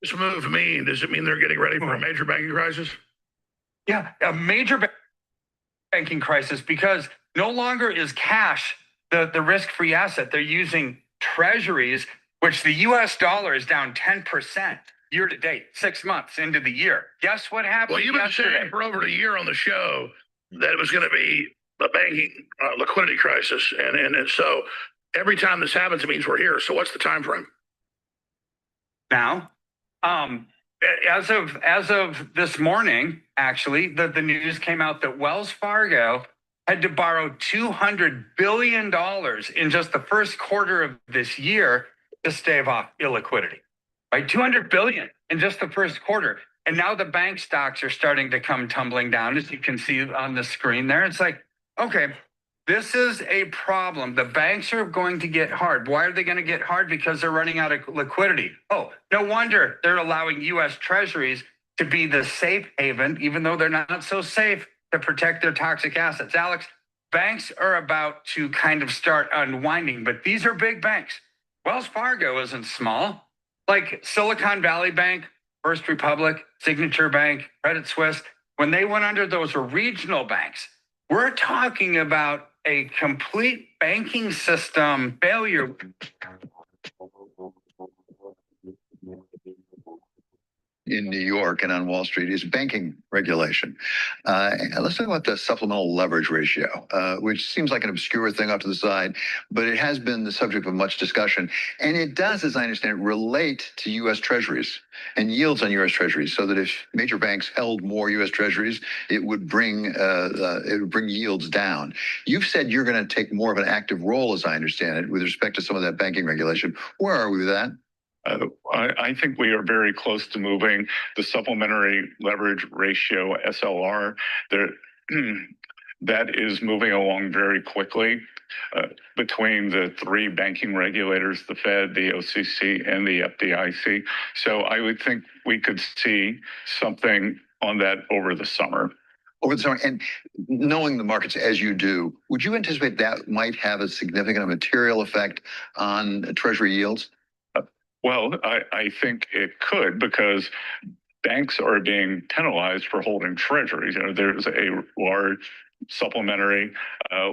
this move mean? Does it mean they're getting ready for a major banking crisis? Yeah, a major banking crisis, because no longer is cash the risk-free asset. They're using treasuries, which the US dollar is down 10% year to date, 6 months into the year. Guess what happened? Well, you've been saying for over a year on the show that it was going to be a banking liquidity crisis. And so every time this happens, it means we're here. So what's the time frame? Now, as of this morning, actually, the news came out that Wells Fargo had to borrow $200 billion in just the first quarter of this year to stave off illiquidity, right? $200 billion in just the first quarter. And now the bank stocks are starting to come tumbling down, as you can see on the screen there. It's like, okay, this is a problem. The banks are going to get hard. Why are they going to get hard? Because they're running out of liquidity. Oh, no wonder they're allowing US treasuries to be the safe haven, even though they're not so safe, to protect their toxic assets. Alex, banks are about to kind of start unwinding, but these are big banks. Wells Fargo isn't small. Like Silicon Valley Bank, First Republic, Signature Bank, Credit Suisse, when they went under, those were regional banks. We're talking about a complete banking system failure. In New York and on Wall Street is banking regulation. Let's talk about the supplemental leverage ratio, which seems like an obscure thing off to the side, but it has been the subject of much discussion. And it does, as I understand it, relate to U.S. Treasuries and yields on U.S. Treasuries, so that if major banks held more U.S. Treasuries, it would bring yields down. You've said you're going to take more of an active role, as I understand it, with respect to some of that banking regulation. Where are we with that? I think we are very close to moving the supplementary leverage ratio, SLR. That is moving along very quickly between the three banking regulators, the Fed, the OCC, and the FDIC. So I would think we could see something on that over the summer. Over the summer, and knowing the markets as you do, would you anticipate that might have a significant material effect on Treasury yields? Well, I think it could, because banks are being penalized for holding treasuries. You know, there's a large supplementary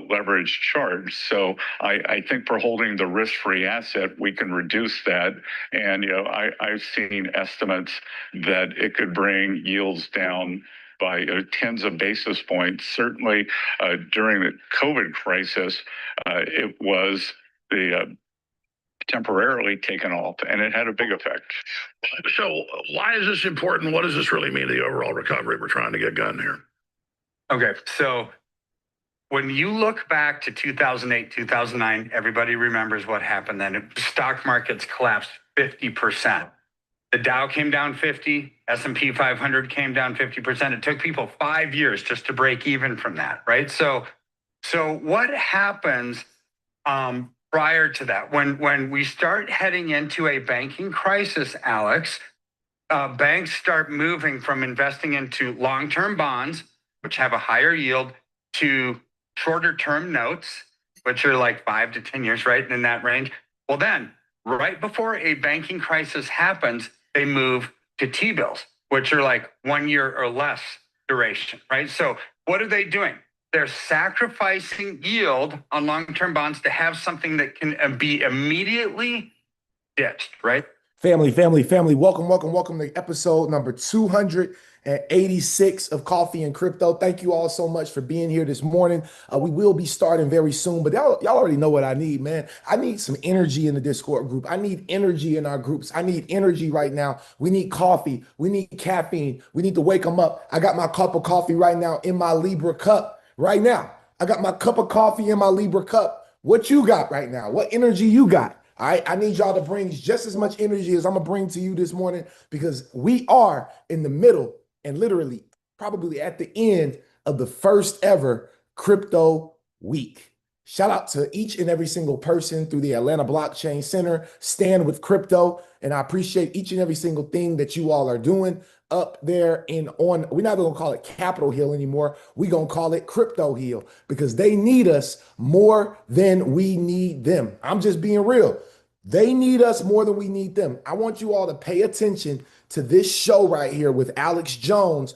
leverage charge. So I think for holding the risk-free asset, we can reduce that. And, you know, I've seen estimates that it could bring yields down by tens of basis points. Certainly during the COVID crisis, it was the temporarily taken off, and it had a big effect. So why is this important? What does this really mean to the overall recovery we're trying to get done here? Okay, so when you look back to 2008, 2009, everybody remembers what happened then. Stock markets collapsed 50%. The Dow came down 50, S&P 500 came down 50%. It took people 5 years just to break even from that, right? So what happens prior to that, when we start heading into a banking crisis, Alex, banks start moving from investing into long-term bonds, which have a higher yield, to shorter-term notes, which are like 5 to 10 years, right, in that range. Well, then, right before a banking crisis happens, they move to T-bills, which are like 1 year or less duration, right? So what are they doing? They're sacrificing yield on long-term bonds to have something that can be immediately ditched, right? Family. Welcome to episode number 286 of Coffee and Crypto. Thank you all so much for being here this morning. We will be starting very soon, but y'all already know what I need, man. I need some energy in the Discord group. I need energy in our groups. I need energy right now. We need coffee. We need caffeine. We need to wake them up. I got my cup of coffee right now in my Libra cup. Right now, I got my cup of coffee in my Libra cup. What you got right now? What energy you got? All right, I need y'all to bring just as much energy as I'm gonna bring to you this morning, because we are in the middle and literally probably at the end of the first ever crypto week. Shout out to each and every single person through the Atlanta Blockchain Center, Stand with Crypto, and I appreciate each and every single thing that you all are doing up there we're not gonna call it Capitol Hill anymore. We're gonna call it Crypto Hill, because they need us more than we need them. I'm just being real. They need us more than we need them. I want you all to pay attention to this show right here with Alex Jones,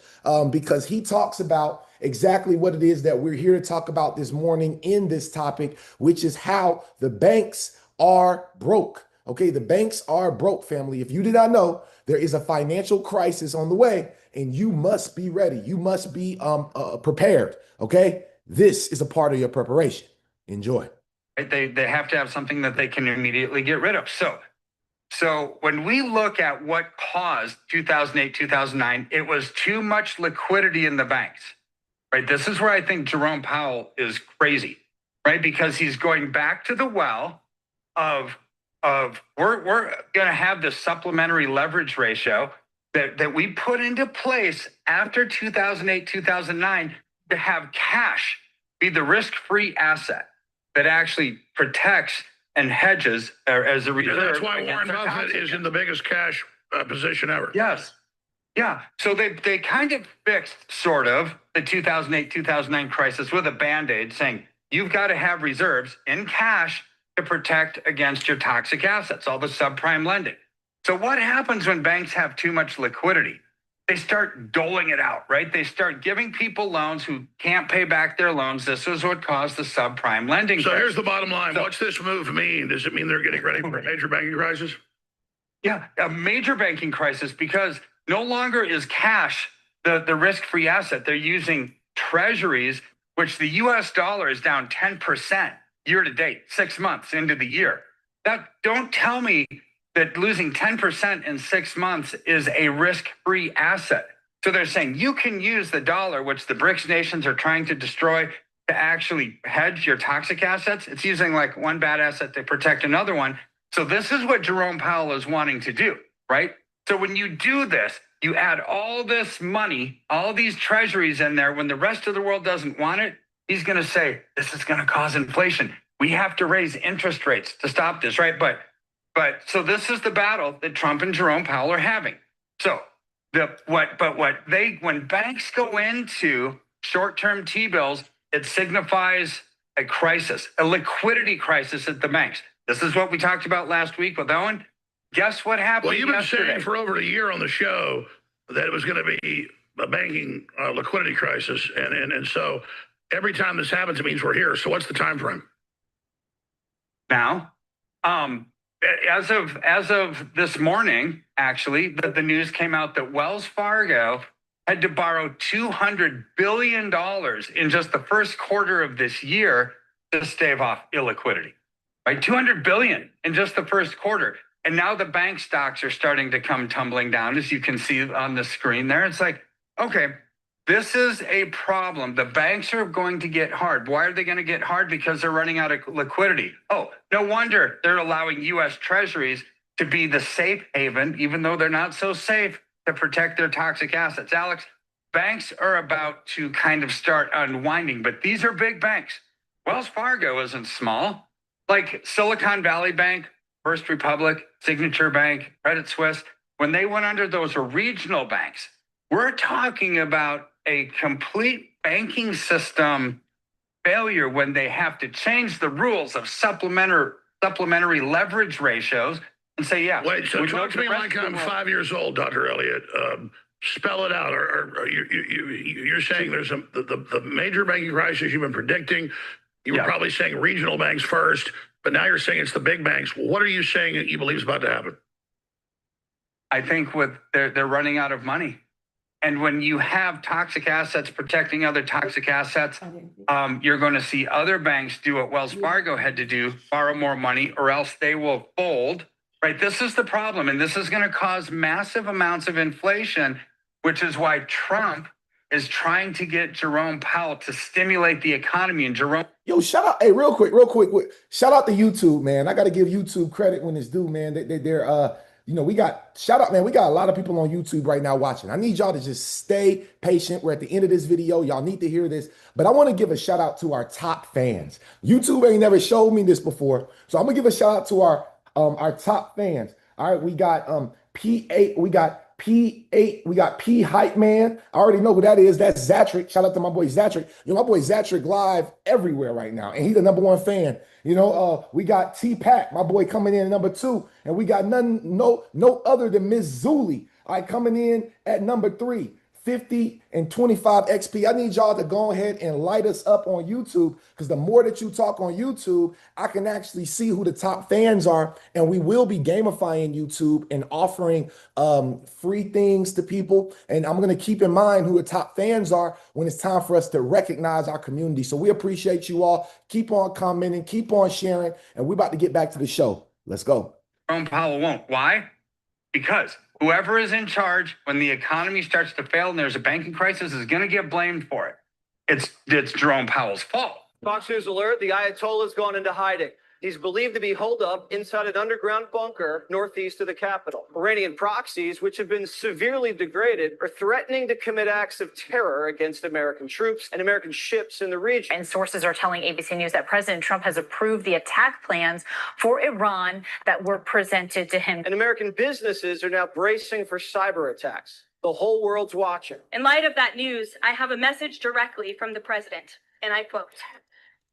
because he talks about exactly what it is that we're here to talk about this morning in this topic, which is how the banks are broke. Okay, the banks are broke, family. If you did not know, there is a financial crisis on the way, and you must be ready. You must be prepared. Okay, this is a part of your preparation. Enjoy. Right? They have to have something that they can immediately get rid of. So when we look at what caused 2008, 2009, it was too much liquidity in the banks. Right? This is where I think Jerome Powell is crazy, right? Because he's going back to the well of we're going to have this supplementary leverage ratio that we put into place after 2008, 2009 to have cash be the risk-free asset that actually protects and hedges as a reserve. Yeah, that's why Warren against our Buffett is consequences. in the biggest cash position ever. Yes. Yeah. So they kind of fixed sort of the 2008, 2009 crisis with a Band-Aid saying you've got to have reserves in cash to protect against your toxic assets, all the subprime lending. So what happens when banks have too much liquidity? They start doling it out, right? They start giving people loans who can't pay back their loans. This is what caused the subprime lending. So crisis. here's the bottom line. So- What's this move mean? Does it mean they're getting ready for a major banking crisis? Yeah, a major banking crisis, because no longer is cash the risk-free asset. They're using treasuries, which the US dollar is down 10% year to date, 6 months into the year. Don't tell me that losing 10% in 6 months is a risk-free asset. So they're saying you can use the dollar, which the BRICS nations are trying to destroy, to actually hedge your toxic assets. It's using like one bad asset to protect another one. So this is what Jerome Powell is wanting to do, right? So when you do this, you add all this money, all these treasuries in there, when the rest of the world doesn't want it, he's going to say, this is going to cause inflation. We have to raise interest rates to stop this, right? But so this is the battle that Trump and Jerome Powell are having. So when banks go into short-term T-bills, it signifies a crisis, a liquidity crisis at the banks. This is what we talked about last week with Owen. Guess what happened Well, you've been yesterday? saying for over a year on the show that it was going to be a banking liquidity crisis, and so every time this happens, it means we're here. So what's the time frame? Now, as of this morning, actually, the news came out that Wells Fargo had to borrow $200 billion in just the first quarter of this year to stave off illiquidity. Right, $200 billion in just the first quarter. And now the bank stocks are starting to come tumbling down, as you can see on the screen there. It's like, okay, this is a problem. The banks are going to get hard. Why are they going to get hard? Because they're running out of liquidity. Oh, no wonder they're allowing U.S. treasuries to be the safe haven, even though they're not so safe, to protect their toxic assets. Alex, banks are about to kind of start unwinding, but these are big banks. Wells Fargo isn't small. Like Silicon Valley Bank, First Republic, Signature Bank, Credit Suisse, when they went under, those are regional banks. We're talking about a complete banking system failure when they have to change the rules of supplementary leverage ratios and say, yeah. Wait, so talk to me like I'm 5 years old, Dr. Elliott. Spell it out. Or you're saying there's the major banking crisis you've been predicting. You were probably saying regional banks first, but now you're saying it's the big banks. What are you saying that you believe is about to happen? I think they're running out of money. And when you have toxic assets protecting other toxic assets, you're going to see other banks do what Wells Fargo had to do, borrow more money, or else they will fold. Right? This is the problem. And this is going to cause massive amounts of inflation, which is why Trump is trying to get Jerome Powell to stimulate the economy. And Jerome. Yo, shout out. Hey, real quick. Shout out to YouTube, man. I got to give YouTube credit when it's due, man. They're we got shout out, man. We got a lot of people on YouTube right now watching. I need y'all to just stay patient. We're at the end of this video. Y'all need to hear this, but I want to give a shout out to our top fans. YouTube ain't never showed me this before, so I'm gonna give a shout out to our top fans. All right, we got we got P8, we got P Hype Man. I already know who that is. That's Zatrick. Shout out to my boy Zatrick. My boy Zatrick live everywhere right now, and he's the #1 fan. We got T Pack, my boy, coming in at #2, and we got no other than Miss Zuli, all right, coming in at #3. 50 and 25 XP. I need y'all to go ahead and light us up on YouTube, because the more that you talk on YouTube, I can actually see who the top fans are, and we will be gamifying YouTube and offering free things to people. And I'm going to keep in mind who the top fans are when it's time for us to recognize our community. So we appreciate you all. Keep on commenting, keep on sharing, and we're about to get back to the show. Let's go. Jerome Powell won't. Why? Because whoever is in charge when the economy starts to fail and there's a banking crisis is going to get blamed for it. It's Jerome Powell's fault. Fox News alert, the Ayatollah's gone into hiding. He's believed to be holed up inside an underground bunker northeast of the capital. Iranian proxies, which have been severely degraded, are threatening to commit acts of terror against American troops and American ships in the region. And sources are telling ABC News that President Trump has approved the attack plans for Iran that were presented to him. And American businesses are now bracing for cyber attacks. The whole world's watching. In light of that news, I have a message directly from the president, and I quote,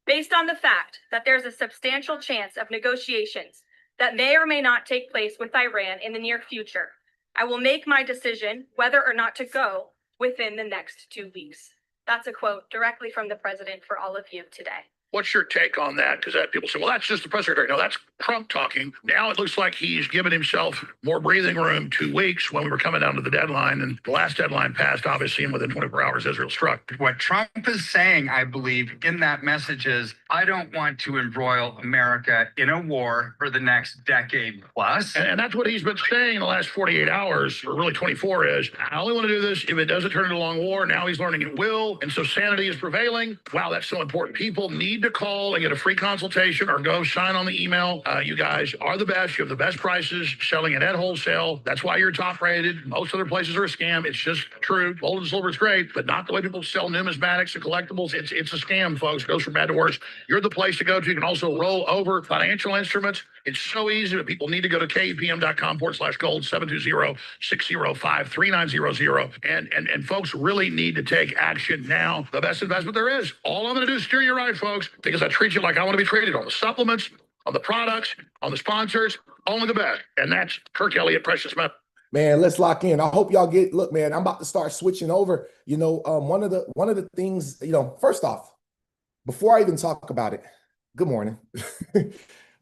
"Based on the fact that there's a substantial chance of negotiations that may or may not take place with Iran in the near future, I will make my decision whether or not to go within the next 2 weeks." That's a quote directly from the president for all of you today. What's your take on that? Because people say, well, that's just the press secretary. No, that's Trump talking. Now it looks like he's given himself more breathing room, 2 weeks, when we were coming down to the deadline. And the last deadline passed, obviously, and within 24 hours, Israel struck. What Trump is saying, I believe, in that message is, I don't want to embroil America in a war for the next decade plus. And that's what he's been saying in the last 48 hours, or really 24, is, I only want to do this if it doesn't turn into a long war. Now he's learning it will. And so sanity is prevailing. Wow, that's so important. People need to call and get a free consultation or go sign on the email. You guys are the best. You have the best prices, selling it at wholesale. That's why you're top rated. Most other places are a scam. It's just true. Gold and silver is great, but not the way people sell numismatics and collectibles. It's a scam, folks. It goes from bad to worse. You're the place to go to. You can also roll over financial instruments. It's so easy, but people need to go to kepm.com/gold, 720-605-3900. And folks really need to take action now. The best investment there is. All I'm going to do is steer you right, folks, because I treat you like I want to be treated, on the supplements, on the products, on the sponsors, only the best. And that's Kirk Elliott, Precious Metal. Man, let's lock in. I hope y'all look, man, I'm about to start switching over. One of the things, first off, before I even talk about it, good morning.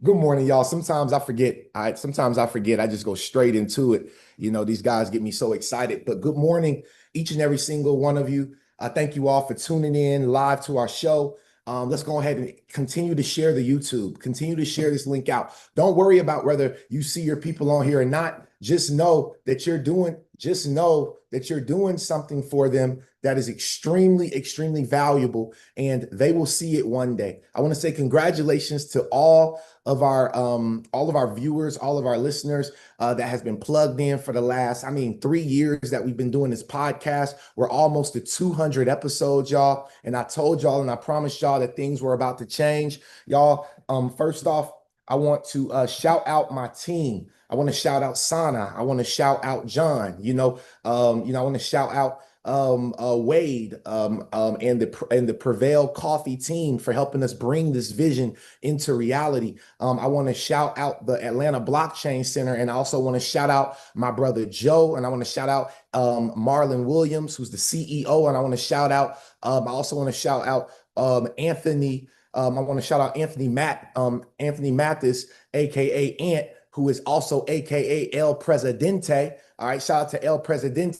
Good morning, y'all. Sometimes I forget. I just go straight into it. These guys get me so excited. But good morning, each and every single one of you. Thank you all for tuning in live to our show. Let's go ahead and continue to share the YouTube. Continue to share this link out. Don't worry about whether you see your people on here or not. Just know that you're doing something for them that is extremely, extremely valuable, and they will see it one day. I want to say congratulations to all of our viewers, all of our listeners that has been plugged in for the last, 3 years that we've been doing this podcast. We're almost to 200 episodes, y'all. And I told y'all and I promised y'all that things were about to change. Y'all, first off, I want to shout out my team. I want to shout out Sana. I want to shout out John. I want to shout out Wade and the Prevail Coffee team for helping us bring this vision into reality. I want to shout out the Atlanta Blockchain Center, and I also want to shout out my brother Joe, and I want to shout out Marlon Williams, who's the CEO, and I want to shout out. I also want to shout out Anthony. I want to shout out Anthony Mathis, aka Ant, who is also aka El Presidente. All right, shout out to El Presidente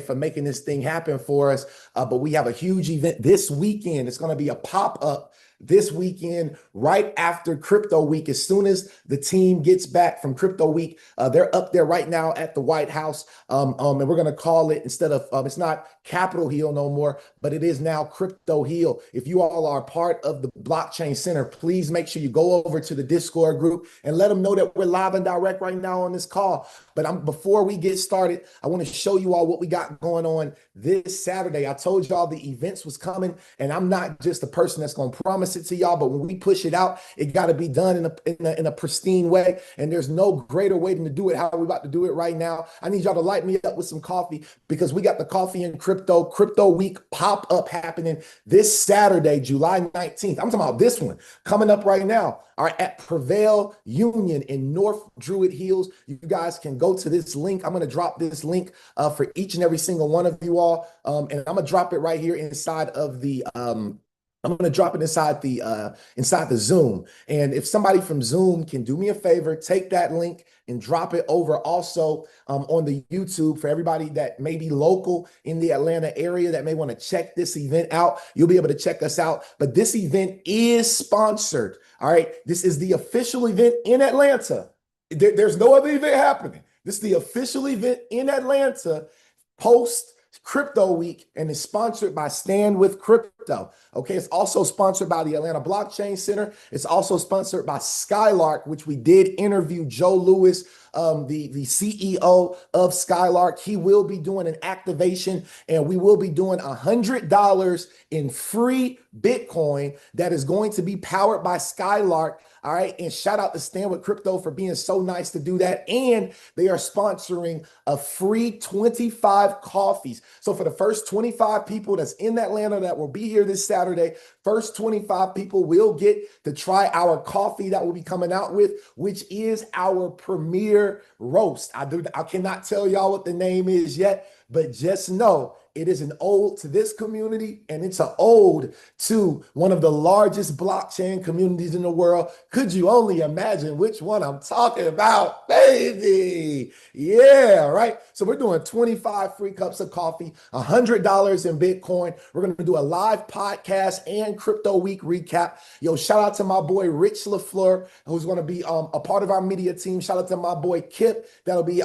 for making this thing happen for us. But we have a huge event this weekend. It's going to be a pop-up this weekend, right after Crypto Week. As soon as the team gets back from Crypto Week, they're up there right now at the White House. And we're going to call it, instead of, it's not Capitol Hill no more, but it is now Crypto Hill. If you all are part of the Blockchain Center, please make sure you go over to the Discord group and let them know that we're live and direct right now on this call. But before we get started, I want to show you all what we got going on this Saturday. I told y'all the events was coming, and I'm not just a person that's going to promise promise it to y'all, but when we push it out, it got to be done in a pristine way. And there's no greater way than to do it how we're about to do it right now. I need y'all to light me up with some coffee because we got the Coffee and Crypto Week pop-up happening this Saturday, July 19th. I'm talking about this one coming up right now. All right, at Prevail Union in North Druid Hills. You guys can go to this link. I'm going to drop this link for each and every single one of you all. And I'm going to drop it right here inside of the I'm going to drop it inside the Zoom. And if somebody from Zoom can do me a favor, take that link and drop it over also on the YouTube for everybody that may be local in the Atlanta area that may want to check this event out. You'll be able to check us out. But this event is sponsored. All right. This is the official event in Atlanta. There's no other event happening. This is the official event in Atlanta post Crypto Week, and is sponsored by Stand with Crypto. Okay, it's also sponsored by the Atlanta Blockchain Center. It's also sponsored by Skylark, which we did interview Joe Lewis, the CEO of Skylark. He will be doing an activation, and we will be doing $100 in free Bitcoin that is going to be powered by Skylark. All right. And shout out to Stand with Crypto for being so nice to do that. And they are sponsoring a free 25 coffees. So for the first 25 people that's in Atlanta that will be here this Saturday, first 25 people will get to try our coffee that we'll be coming out with, which is our premier roast. I cannot tell y'all what the name is yet, but just know it is an ode to this community, and it's an ode to one of the largest blockchain communities in the world. Could you only imagine which one I'm talking about, baby? Yeah, right. So we're doing 25 free cups of coffee, $100 in Bitcoin. We're going to do a live podcast and Crypto Week recap. Yo, shout out to my boy Rich LaFleur, who's going to be a part of our media team. Shout out to my boy Kip, that'll be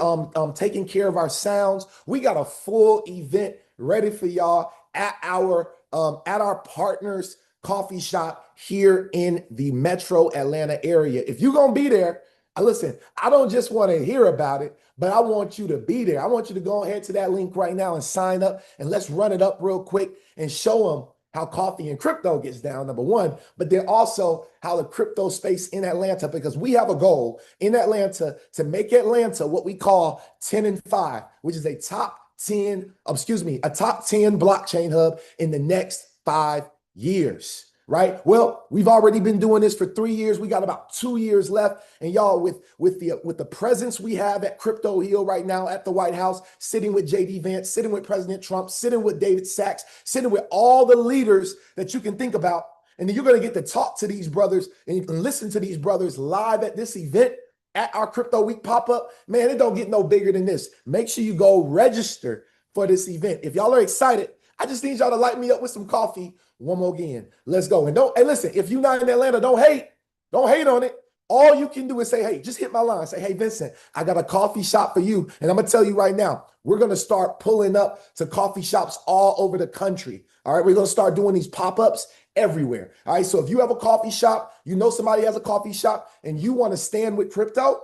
taking care of our sounds. We got a full event ready for y'all at our partners coffee shop here in the metro Atlanta area. If you're going to be there, listen, I don't just want to hear about it, but I want you to be there. I want you to go ahead to that link right now and sign up, and let's run it up real quick and show them how coffee and crypto gets down, number one, but then also how the crypto space in Atlanta, because we have a goal in Atlanta to make Atlanta what we call 10 and 5, which is a top 10 blockchain hub in the next 5 years, right? Well, we've already been doing this for 3 years. We got about 2 years left. And y'all, with the presence we have at Crypto Hill right now at the White House, sitting with JD Vance, sitting with President Trump, sitting with David Sachs, sitting with all the leaders that you can think about. And then you're going to get to talk to these brothers, and you can listen to these brothers live at this event at our Crypto Week pop-up. Man, it don't get no bigger than this. Make sure you go register for this event. If y'all are excited, I just need y'all to light me up with some coffee one more again. Let's go. And listen, if you're not in Atlanta, don't hate on it. All you can do is say, hey, just hit my line. Say, hey, Vincent, I got a coffee shop for you. And I'm going to tell you right now, we're going to start pulling up to coffee shops all over the country. All right. We're going to start doing these pop-ups everywhere. All right. So if you have a coffee shop, you know somebody has a coffee shop, and you want to stand with crypto,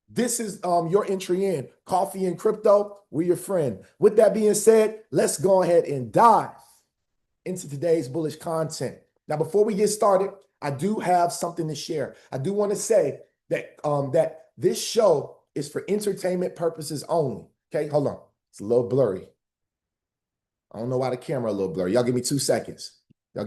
this is your entry in. Coffee and Crypto, we're your friend. With that being said, let's go ahead and dive into today's bullish content. Now, before we get started, I do have something to share. I do want to say that that this show is for entertainment purposes only. Okay, hold on. It's a little blurry. I don't know why the camera a little blurry. Y'all give me 2 seconds. That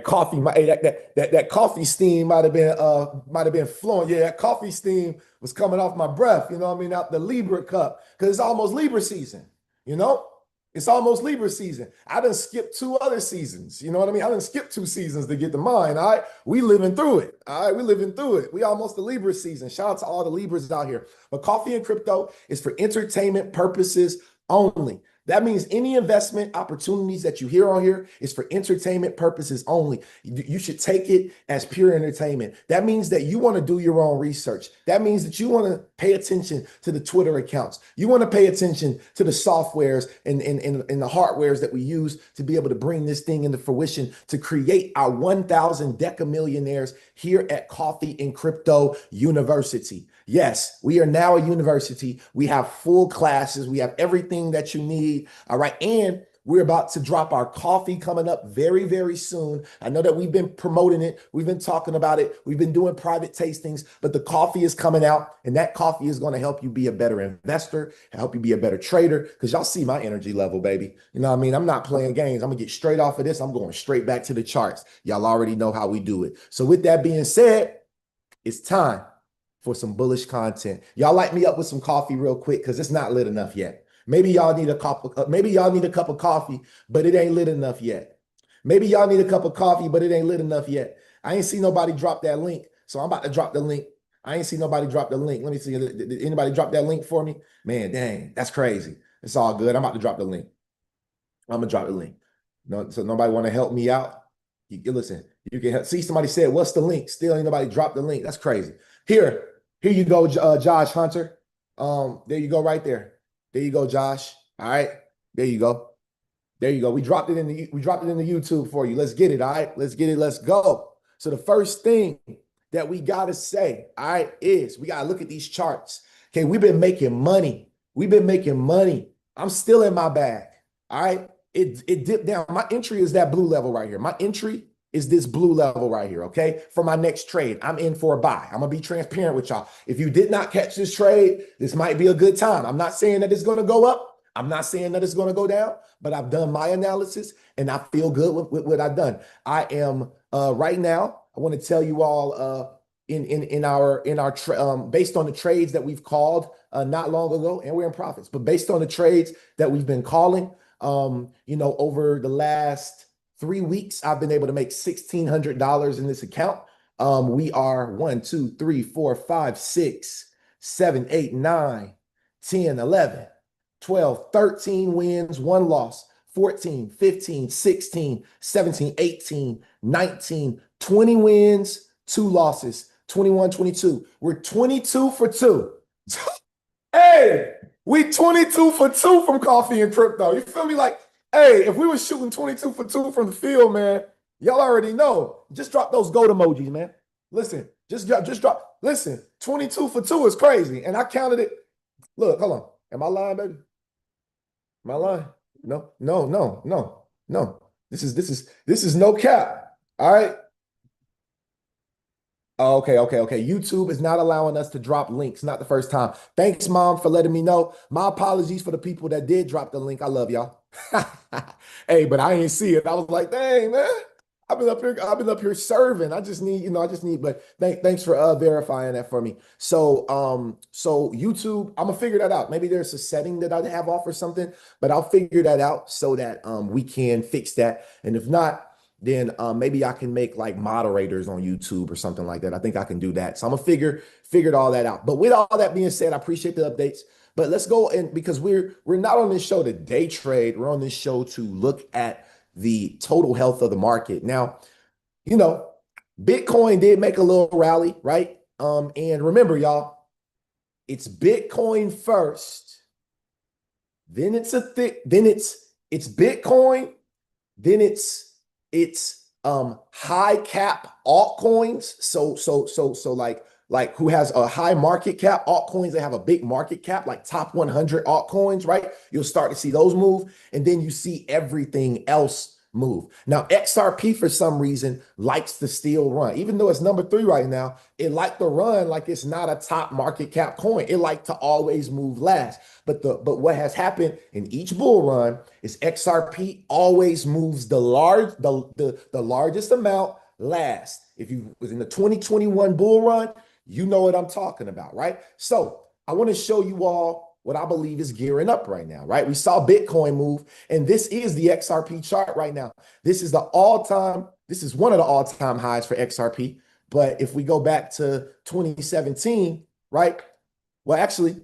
coffee, that coffee steam might have been flowing. Yeah, that coffee steam was coming off my breath. You know what I mean? Out the Libra cup, because it's almost Libra season. You know, it's almost Libra season. I done skipped 2 other seasons. You know what I mean? I done skipped 2 seasons to get to mine. All right, we living through it. All right, we living through it. We almost the Libra season. Shout out to all the Libras out here. But Coffee and Crypto is for entertainment purposes only. That means any investment opportunities that you hear on here is for entertainment purposes only. You should take it as pure entertainment. That means that you want to do your own research. That means that you want to pay attention to the Twitter accounts. You want to pay attention to the softwares and the hardwares that we use to be able to bring this thing into fruition to create our 1,000 decamillionaires here at Coffee and Crypto University. Yes, we are now a university. We have full classes. We have everything that you need. All right. And We're about to drop our coffee coming up very, very soon. I know that we've been promoting it. We've been talking about it. We've been doing private tastings, but the coffee is coming out, and that coffee is going to help you be a better investor, help you be a better trader, because y'all see my energy level, baby. You know what I mean? I'm not playing games. I'm going to get straight off of this. I'm going straight back to the charts. Y'all already know how we do it. So with that being said, it's time for some bullish content. Y'all light me up with some coffee real quick, because it's not lit enough yet. Maybe y'all need a cup of coffee, but it ain't lit enough yet. Maybe y'all need a cup of coffee, but it ain't lit enough yet. I ain't see nobody drop that link, so I'm about to drop the link. I ain't see nobody drop the link. Let me see. Did anybody drop that link for me? Man, dang, that's crazy. It's all good. I'm about to drop the link. I'm gonna drop the link. No, so nobody want to help me out? Listen, you can see somebody said, "What's the link?" Still ain't nobody dropped the link. That's crazy. Here you go, Josh Hunter. There you go, right there. There you go, Josh. All right. There you go. There you go. We dropped it in the YouTube for you. Let's get it. All right. Let's get it. Let's go. So the first thing that we gotta say, all right, is we gotta look at these charts. Okay, we've been making money. We've been making money. I'm still in my bag. All right. It dipped down. My entry is that blue level right here. My entry is this blue level right here, okay? For my next trade, I'm in for a buy. I'm going to be transparent with y'all. If you did not catch this trade, this might be a good time. I'm not saying that it's going to go up. I'm not saying that it's going to go down, but I've done my analysis and I feel good with what I've done. I am right now, I want to tell you all in our based on the trades that we've called not long ago, and we're in profits, but based on the trades that we've been calling, over the last 3 weeks, I've been able to make $1,600 in this account. We are 1, 2, 3, 4, 5, 6, 7, 8, 9, 10, 11, 12, 13 wins, 1 loss, 14, 15, 16, 17, 18, 19, 20 wins, 2 losses, 21, 22. We're 22 for 2. Hey, we 22 for 2 from coffee and crypto. You feel me? Like, hey, if we were shooting 22 for 2 from the field, man, y'all already know. Just drop those goat emojis, man. Listen, just drop. Listen, 22 for 2 is crazy. And I counted it. Look, hold on. Am I lying, baby? Am I lying? No. This is no cap. All right. Oh, okay. YouTube is not allowing us to drop links. Not the first time. Thanks, Mom, for letting me know. My apologies for the people that did drop the link. I love y'all. Hey, but I didn't see it. I was like, dang, man. I've been up here serving. I just need, but thanks for verifying that for me. So YouTube, I'm gonna figure that out. Maybe there's a setting that I have off or something, but I'll figure that out so that we can fix that. And if not, then maybe I can make like moderators on YouTube or something like that. I think I can do that. So I'm gonna figure all that out. But with all that being said, I appreciate the updates. But let's go, and because we're not on this show to day trade, we're on this show to look at the total health of the market. Now, Bitcoin did make a little rally, right? And remember, y'all, it's Bitcoin first, then it's Bitcoin, then it's high cap altcoins. So like who has a high market cap, altcoins that have a big market cap, like top 100 altcoins, right? You'll start to see those move, and then you see everything else move. Now, XRP for some reason likes to still run, even though it's number 3 right now. It like to run like it's not a top market cap coin. It like to always move last. But what has happened in each bull run is XRP always moves the largest amount last. If you was in the 2021 bull run, you know what I'm talking about, right? So I want to show you all what I believe is gearing up right now, right? We saw Bitcoin move, and this is the XRP chart right now. This is one of the all-time highs for XRP. But if we go back to 2017, right? Well, actually,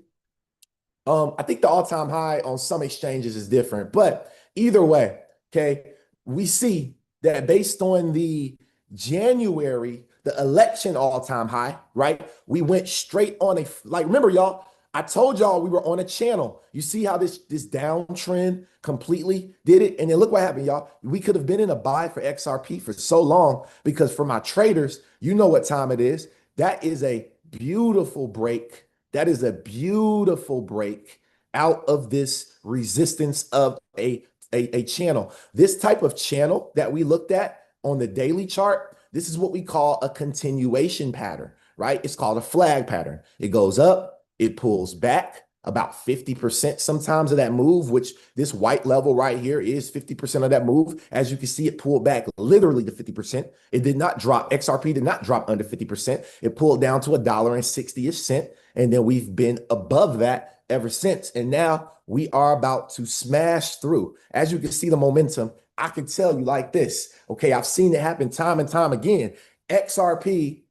I think the all-time high on some exchanges is different. But either way, okay, we see that based on the January, the election all-time high, right? We went straight on remember, y'all, I told y'all we were on a channel. You see how this downtrend completely did it? And then look what happened, y'all. We could have been in a buy for XRP for so long, because for my traders, you know what time it is. That is a beautiful break. That is a beautiful break out of this resistance of a a channel. This type of channel that we looked at on the daily chart, this is what we call a continuation pattern, right? It's called a flag pattern. It goes up, it pulls back about 50% sometimes of that move, which this white level right here is 50% of that move. As you can see, it pulled back literally to 50%. It did not drop. XRP did not drop under 50%. It pulled down to $1.60. And then we've been above that ever since. And now we are about to smash through. As you can see the momentum, I can tell you like this. Okay, I've seen it happen time and time again. XRP,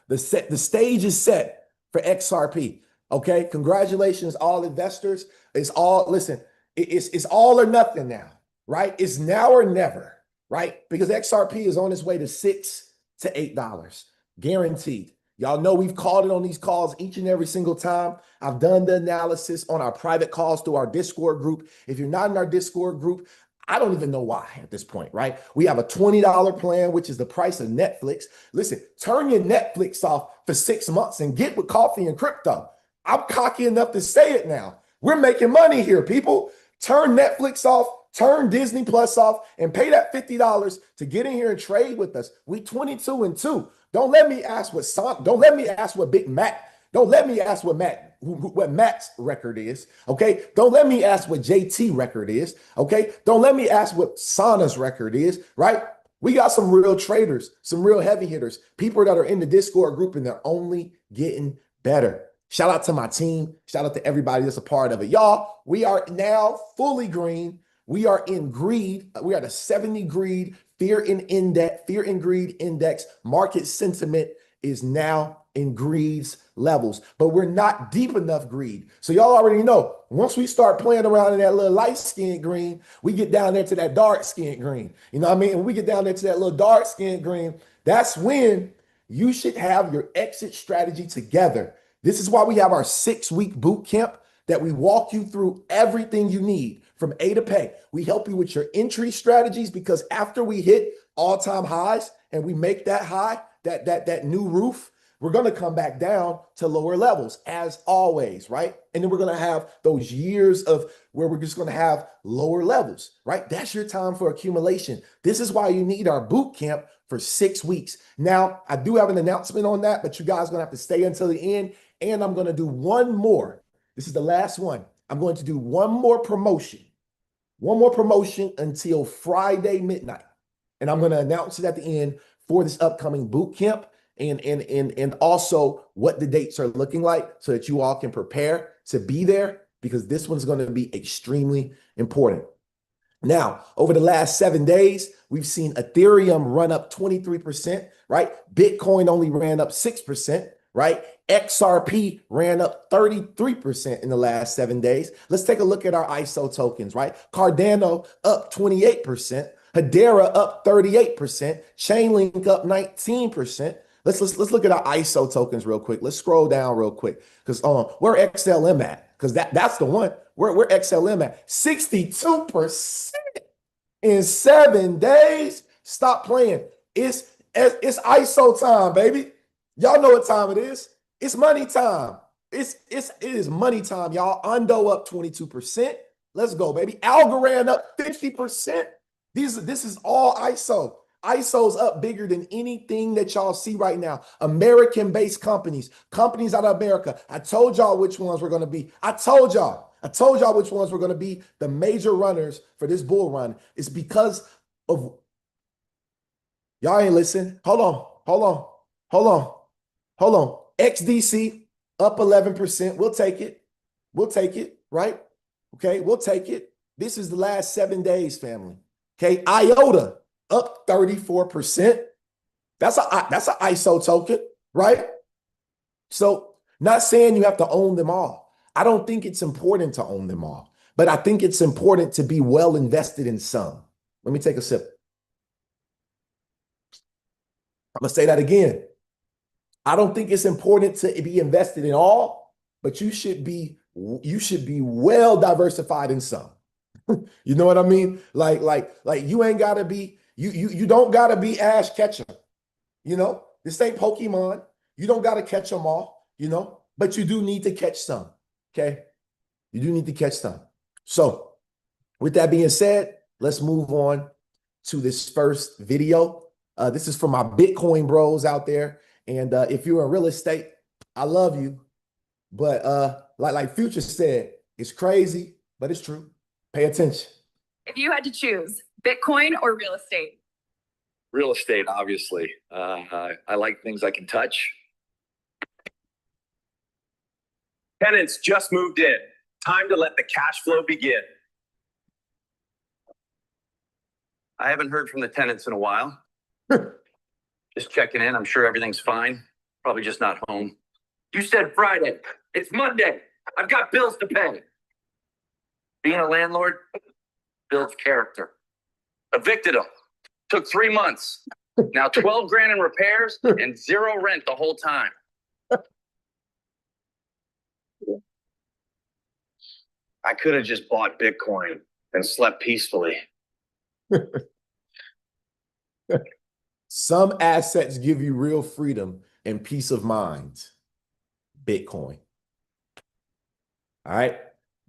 the stage is set for XRP. Okay, congratulations, all investors. It's all, listen, it's all or nothing now, right? It's now or never, right? Because XRP is on its way to $6 to $8, guaranteed. Y'all know we've called it on these calls each and every single time. I've done the analysis on our private calls through our Discord group. If you're not in our Discord group, I don't even know why at this point, right? We have a $20 plan, which is the price of Netflix. Listen, turn your Netflix off for 6 months and get with coffee and crypto. I'm cocky enough to say it now. We're making money here, people. Turn Netflix off, turn Disney Plus off, and pay that $50 to get in here and trade with us. We 22-2. Don't let me ask what Big Mac. Don't let me ask what Matt's record is. Okay. Don't let me ask what JT record is. Okay. Don't let me ask what Sana's record is. Right. We got some real traders, some real heavy hitters, people that are in the Discord group, and they're only getting better. Shout out to my team. Shout out to everybody that's a part of it. Y'all, we are now fully green. We are in greed. We are the 70 greed, fear and greed index. Market sentiment is now in greed's levels, but we're not deep enough greed. So y'all already know, once we start playing around in that little light skin green, we get down there to that dark skin green. You know what I mean? When we get down there to that little dark skin green, that's when you should have your exit strategy together. This is why we have our 6-week boot camp that we walk you through everything you need from A to P. We help you with your entry strategies, because after we hit all-time highs and we make that high, that new roof, we're going to come back down to lower levels as always, right? And then we're going to have those years of where we're just going to have lower levels, right? That's your time for accumulation. This is why you need our boot camp for 6 weeks. Now, I do have an announcement on that, but you guys are going to have to stay until the end. And I'm going to do one more. This is the last one. I'm going to do one more promotion until Friday midnight. And I'm going to announce it at the end for this upcoming boot camp, and also what the dates are looking like, so that you all can prepare to be there, because this one's going to be extremely important. Now, over the last 7 days, we've seen Ethereum run up 23%, right? Bitcoin only ran up 6%, right? XRP ran up 33% in the last 7 days. Let's take a look at our ISO tokens, right? Cardano up 28%, Hedera up 38%, Chainlink up 19%. Let's look at our ISO tokens real quick. Let's scroll down real quick, because where XLM at? Because that's the one. Where XLM at? 62% in 7 days. Stop playing. It's ISO time, baby. Y'all know what time it is. It's money time. It is money time, y'all. Undo up 22%. Let's go, baby. Algorand up 50%. This is all ISO. ISO's up bigger than anything that y'all see right now. American-based companies out of America. I told y'all which ones were going to be. I told y'all which ones were going to be the major runners for this bull run. It's because of, y'all ain't listen. Hold on. XDC up 11%. We'll take it, right? Okay, we'll take it. This is the last 7 days, family. Okay, IOTA up 34%. That's a ISO token, right? So, not saying you have to own them all. I don't think it's important to own them all, but I think it's important to be well invested in some. Let me take a sip. I'm gonna say that again. I don't think it's important to be invested in all, but you should be well diversified in some. You know what I mean? Like you ain't gotta be, you don't gotta be Ash Ketchum. You know, this ain't Pokemon. You don't gotta catch them all, you know, but you do need to catch some. Okay. You do need to catch some. So With that being said, let's move on to this first video. This is for my Bitcoin bros out there. And if you're in real estate, I love you. But like Future said, it's crazy, but it's true. Pay attention. If you had to choose Bitcoin or real estate? Real estate, obviously. I like things I can touch. Tenants just moved in. Time to let the cash flow begin. I haven't heard from the tenants in a while. Just checking in. I'm sure everything's fine. Probably just not home. You said Friday. It's Monday. I've got bills to pay. Being a landlord builds character. Evicted them. Took 3 months. Now 12 grand in repairs and 0 rent the whole time. I could have just bought Bitcoin and slept peacefully. Some assets give you real freedom and peace of mind. Bitcoin. All right.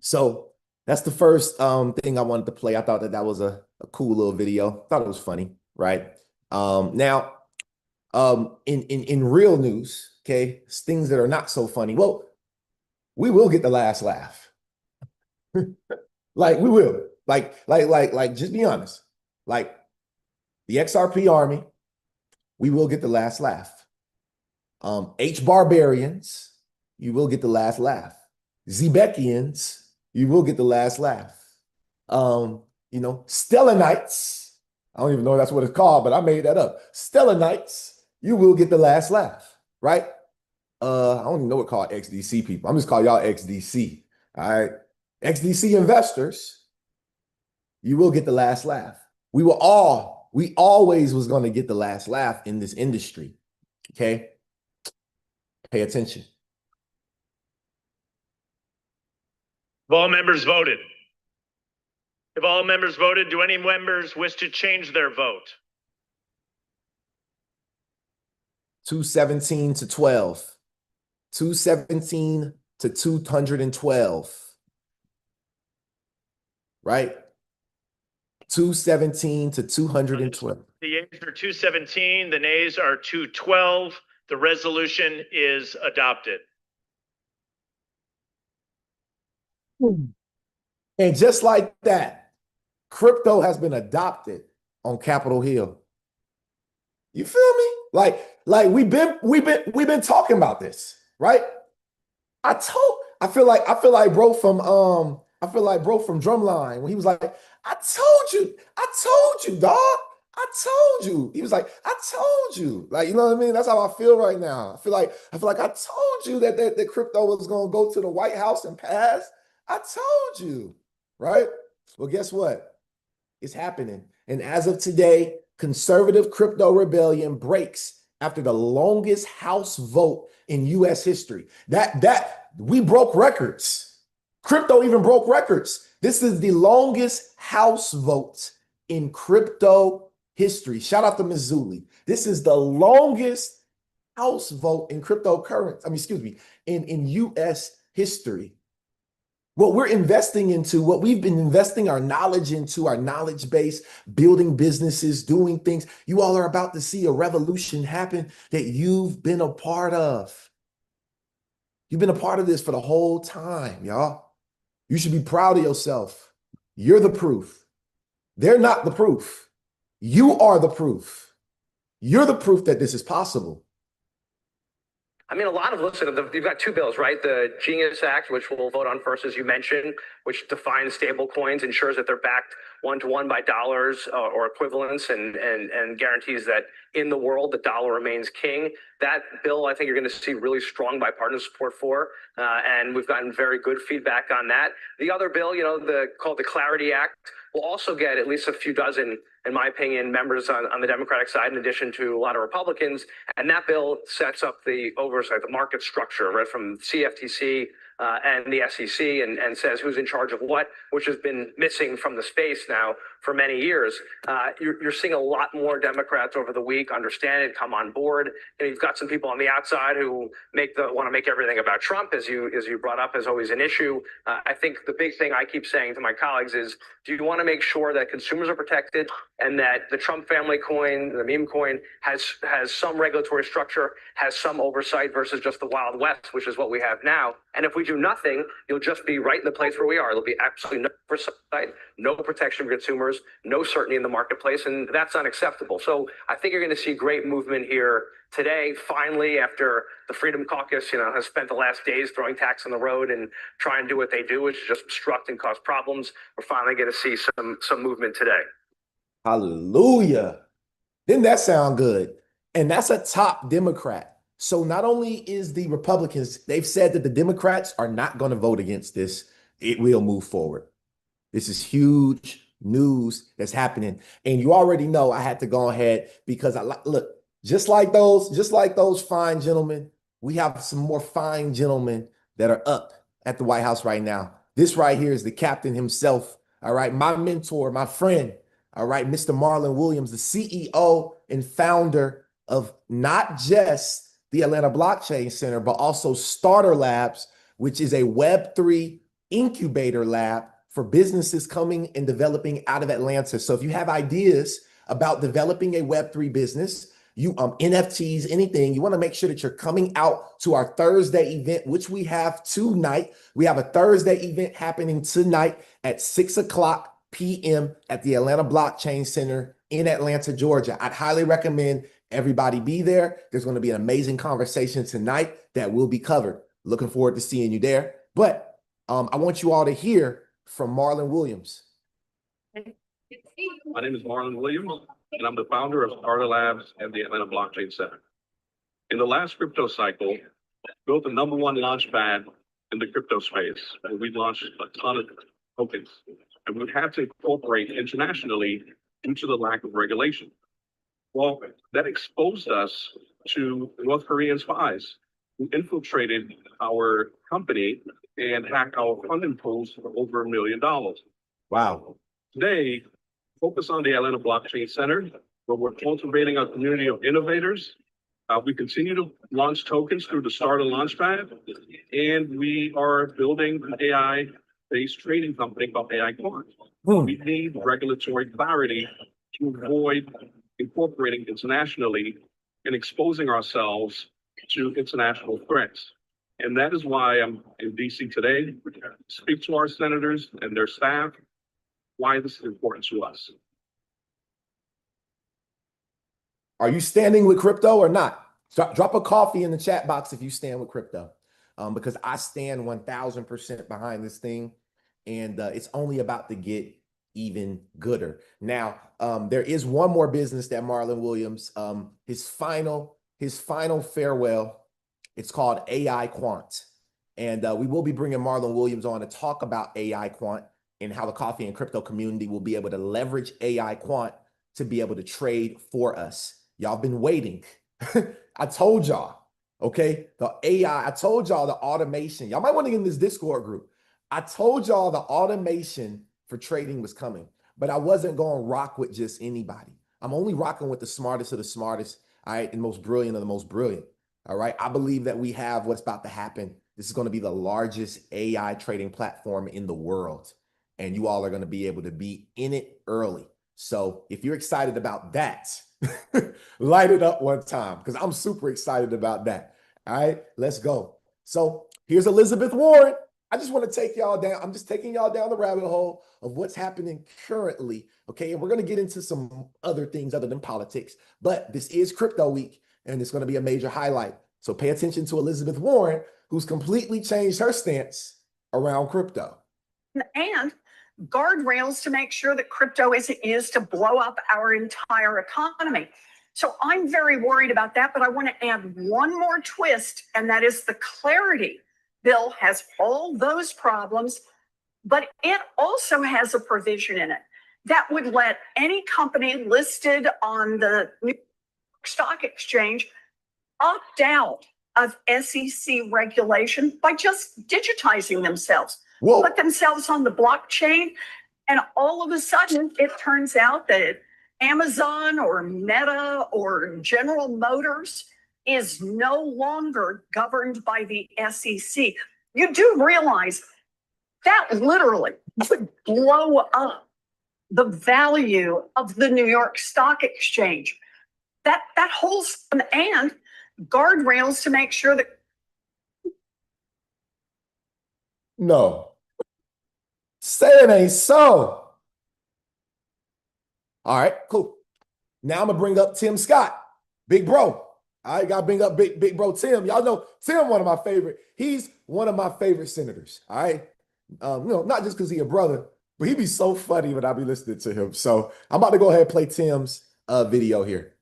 So that's the first thing I wanted to play. I thought that was a cool little video. Thought it was funny, right? Now, in real news, okay, things that are not so funny. Well, we will get the last laugh. Like we will. Like, just be honest. Like the XRP army, we will get the last laugh. H barbarians, you will get the last laugh. Zebekians, you will get the last laugh. You know, Stellanites, I don't even know if that's what it's called, but I made that up. Stellanites, you will get the last laugh, right? I don't even know what called XDC people. I'm just calling y'all XDC. All right. XDC investors, you will get the last laugh. We always was going to get the last laugh in this industry. Okay. Pay attention. Have all members voted? If all members voted, do any members wish to change their vote? 217 to 12. 217 to 212. Right? 217 to 212. The yeas are 217, the nays are 212. The resolution is adopted. And just like that, crypto has been adopted on Capitol Hill. You feel me? Like we've been talking about this, right? I feel like bro from Drumline when he was like, I told you, dog. I told you. He was like, I told you. Like, you know what I mean? That's how I feel right now. I feel like I told you that crypto was gonna go to the White House and pass. I told you, right? Well, guess what? It's happening. And as of today, conservative crypto rebellion breaks after the longest House vote in U.S. history. That we broke records. Crypto even broke records. This is the longest House vote in crypto history. Shout out to Missouli. This is the longest House vote in cryptocurrency. In U.S. history. What we're investing into, what we've been investing our knowledge into, our knowledge base, building businesses, doing things. You all are about to see a revolution happen that you've been a part of. You've been a part of this for the whole time, y'all. You should be proud of yourself. You're the proof. They're not the proof. You are the proof. You're the proof that this is possible. I mean, you've got two bills, right? The Genius Act, which we'll vote on first, as you mentioned, which defines stable coins, ensures that they're backed one-to-one by dollars or equivalents, and guarantees that in the world, the dollar remains king. That bill, I think you're going to see really strong bipartisan support for, and we've gotten very good feedback on that. The other bill, called the Clarity Act, will also get at least a few dozen, in my opinion, members on the Democratic side, in addition to a lot of Republicans. And that bill sets up the oversight, the market structure, right from CFTC and the SEC and says who's in charge of what, which has been missing from the space now for many years. You're seeing a lot more Democrats over the week understand it, come on board. And you've got some people on the outside who want to make everything about Trump, as you brought up, as always an issue. I think the big thing I keep saying to my colleagues is, do you want to make sure that consumers are protected and that the Trump family coin, the meme coin, has some regulatory structure, has some oversight versus just the Wild West, which is what we have now? And if we do nothing, you'll just be right in the place where we are. There'll be absolutely no oversight, no protection for consumers, no certainty in the marketplace, and that's unacceptable. So I think you're going to see great movement here today, finally, after the Freedom Caucus, has spent the last days throwing tacks on the road and trying to do what they do, which is just obstruct and cause problems. We're finally going to see some movement today. Hallelujah. Didn't that sound good? And that's a top Democrat. So not only is the Republicans, they've said that the Democrats are not going to vote against this. It will move forward. This is huge news that's happening. And you already know I had to go ahead because look, just like those fine gentlemen, we have some more fine gentlemen that are up at the White House right now. This right here is the captain himself. All right. My mentor, my friend. All right. Mr. Marlon Williams, the CEO and founder of not just the Atlanta Blockchain Center, but also Starter Labs, which is a Web3 incubator lab for businesses coming and developing out of Atlanta. So if you have ideas about developing a Web3 business, NFTs, anything, you want to make sure that you're coming out to our Thursday event, which we have tonight. We have a Thursday event happening tonight at 6:00 p.m. at the Atlanta Blockchain Center in Atlanta, Georgia. I'd highly recommend everybody be there. There's going to be an amazing conversation tonight that will be covered. Looking forward to seeing you there. But I want you all to hear from Marlon Williams. My name is Marlon Williams, and I'm the founder of Starter Labs and the Atlanta Blockchain Center. In the last crypto cycle, we built the #1 launch pad in the crypto space, where we launched a ton of tokens. And we had to incorporate internationally due to the lack of regulation. Well, that exposed us to North Korean spies who infiltrated our company and hacked our funding pools for over $1 million. Wow. Today, focus on the Atlanta Blockchain Center, where we're cultivating a community of innovators. We continue to launch tokens through the Starter Launchpad, and we are building an AI-based trading company called AI Quant. We need regulatory clarity to avoid incorporating internationally and exposing ourselves to international threats. And that is why I'm in DC today, to speak to our senators and their staff, why this is important to us. Are you standing with crypto or not? Drop a coffee in the chat box if you stand with crypto, because I stand 1000% behind this thing, and it's only about to get even gooder. Now, there is one more business that Marlon Williams, his final farewell. It's called AI Quant, and we will be bringing Marlon Williams on to talk about AI Quant and how the coffee and crypto community will be able to leverage AI Quant to be able to trade for us. Y'all been waiting. I told y'all, okay? The AI, I told y'all the automation. Y'all might want to get in this Discord group. I told y'all the automation for trading was coming, but I wasn't going to rock with just anybody. I'm only rocking with the smartest of the smartest, all right, and most brilliant of the most brilliant, all right? I believe that we have what's about to happen. This is going to be the largest AI trading platform in the world, and you all are going to be able to be in it early. So if you're excited about that, light it up one time, because I'm super excited about that. All right, let's go. So here's Elizabeth Warren. I just want to take y'all down. I'm just taking y'all down the rabbit hole of what's happening currently. Okay, and we're going to get into some other things other than politics, but this is crypto week, and it's going to be a major highlight. So pay attention to Elizabeth Warren, who's completely changed her stance around crypto. And guardrails to make sure that crypto is to blow up our entire economy. So I'm very worried about that, but I want to add one more twist, and that is the clarity bill has all those problems, but it also has a provision in it that would let any company listed on the New York Stock Exchange opt out of SEC regulation by just digitizing themselves, Whoa. put themselves on the blockchain, and all of a sudden it turns out that Amazon or Meta or General Motors is no longer governed by the SEC. You do realize that literally would blow up the value of the New York Stock Exchange. That whole system, and guardrails to make sure that. No. Say it ain't so. All right, cool. Now I'm gonna bring up Tim Scott, big bro. I gotta bring up big bro Tim. Y'all know Tim, one of my favorite. He's one of my favorite senators. All right, not just because he's a brother, but he be so funny when I be listening to him. So I'm about to go ahead and play Tim's video here.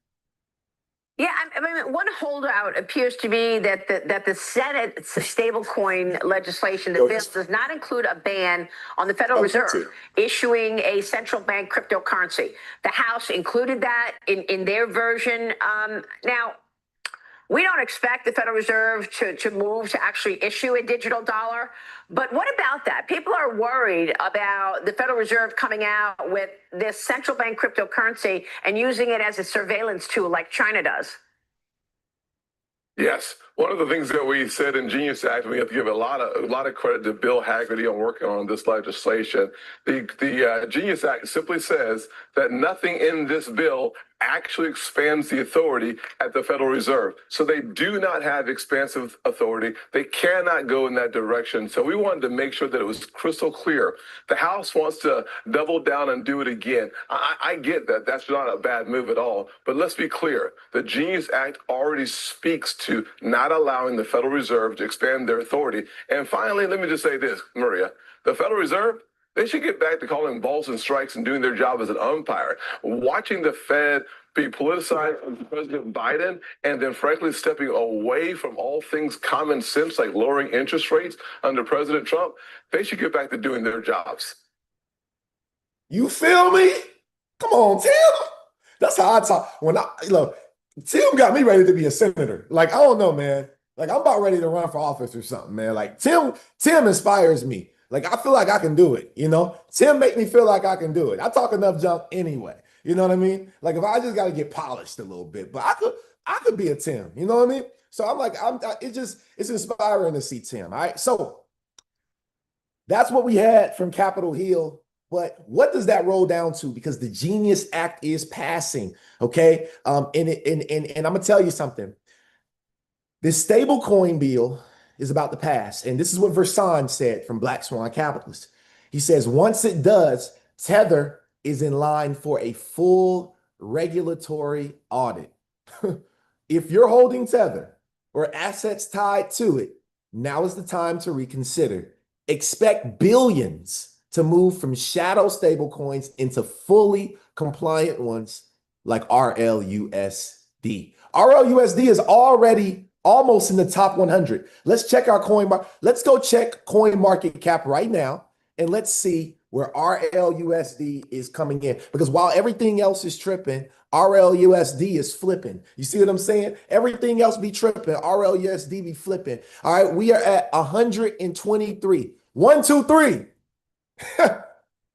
Yeah, I mean, one holdout appears to be that the Senate stablecoin legislation, the bill does not include a ban on the Federal Reserve issuing a central bank cryptocurrency. The House included that in their version. Now, we don't expect the Federal Reserve to move to actually issue a digital dollar. But what about that? People are worried about the Federal Reserve coming out with this central bank cryptocurrency and using it as a surveillance tool like China does. Yes. One of the things that we said in Genius Act, we have to give a lot of credit to Bill Hagerty on working on this legislation. The Genius Act simply says that nothing in this bill actually expands the authority at the Federal Reserve. So they do not have expansive authority. They cannot go in that direction. So we wanted to make sure that it was crystal clear. The House wants to double down and do it again. I get that. That's not a bad move at all. But let's be clear. The Genius Act already speaks to not allowing the Federal Reserve to expand their authority. And finally, let me just say this, Maria. The Federal Reserve, they should get back to calling balls and strikes and doing their job as an umpire. Watching the Fed be politicized under President Biden and then frankly stepping away from all things common sense like lowering interest rates under President Trump, they should get back to doing their jobs. You feel me? Come on, Tim. That's how I talk. Tim got me ready to be a senator. Like, I don't know, man. Like, I'm about ready to run for office or something, man. Like, Tim inspires me. Like, I feel like I can do it, Tim make me feel like I can do it. I talk enough junk anyway. You know what I mean? Like, if I just got to get polished a little bit, but I could be a Tim. You know what I mean? So I'm like, it's inspiring to see Tim. All right. So that's what we had from Capitol Hill. But what does that roll down to? Because the Genius Act is passing. Okay. And I'm gonna tell you something. This stablecoin bill is about to pass. And this is what Versan said from Black Swan Capitalist. He says, once it does, Tether is in line for a full regulatory audit. If you're holding Tether or assets tied to it, now is the time to reconsider. Expect billions to move from shadow stablecoins into fully compliant ones like RLUSD. RLUSD is already almost in the top 100. Let's check our let's go check coin market cap right now, and let's see where RLUSD is coming in. Because while everything else is tripping, RLUSD is flipping. You see what I'm saying? Everything else be tripping, RLUSD be flipping. All right, we are at 123. 1, 2, 3.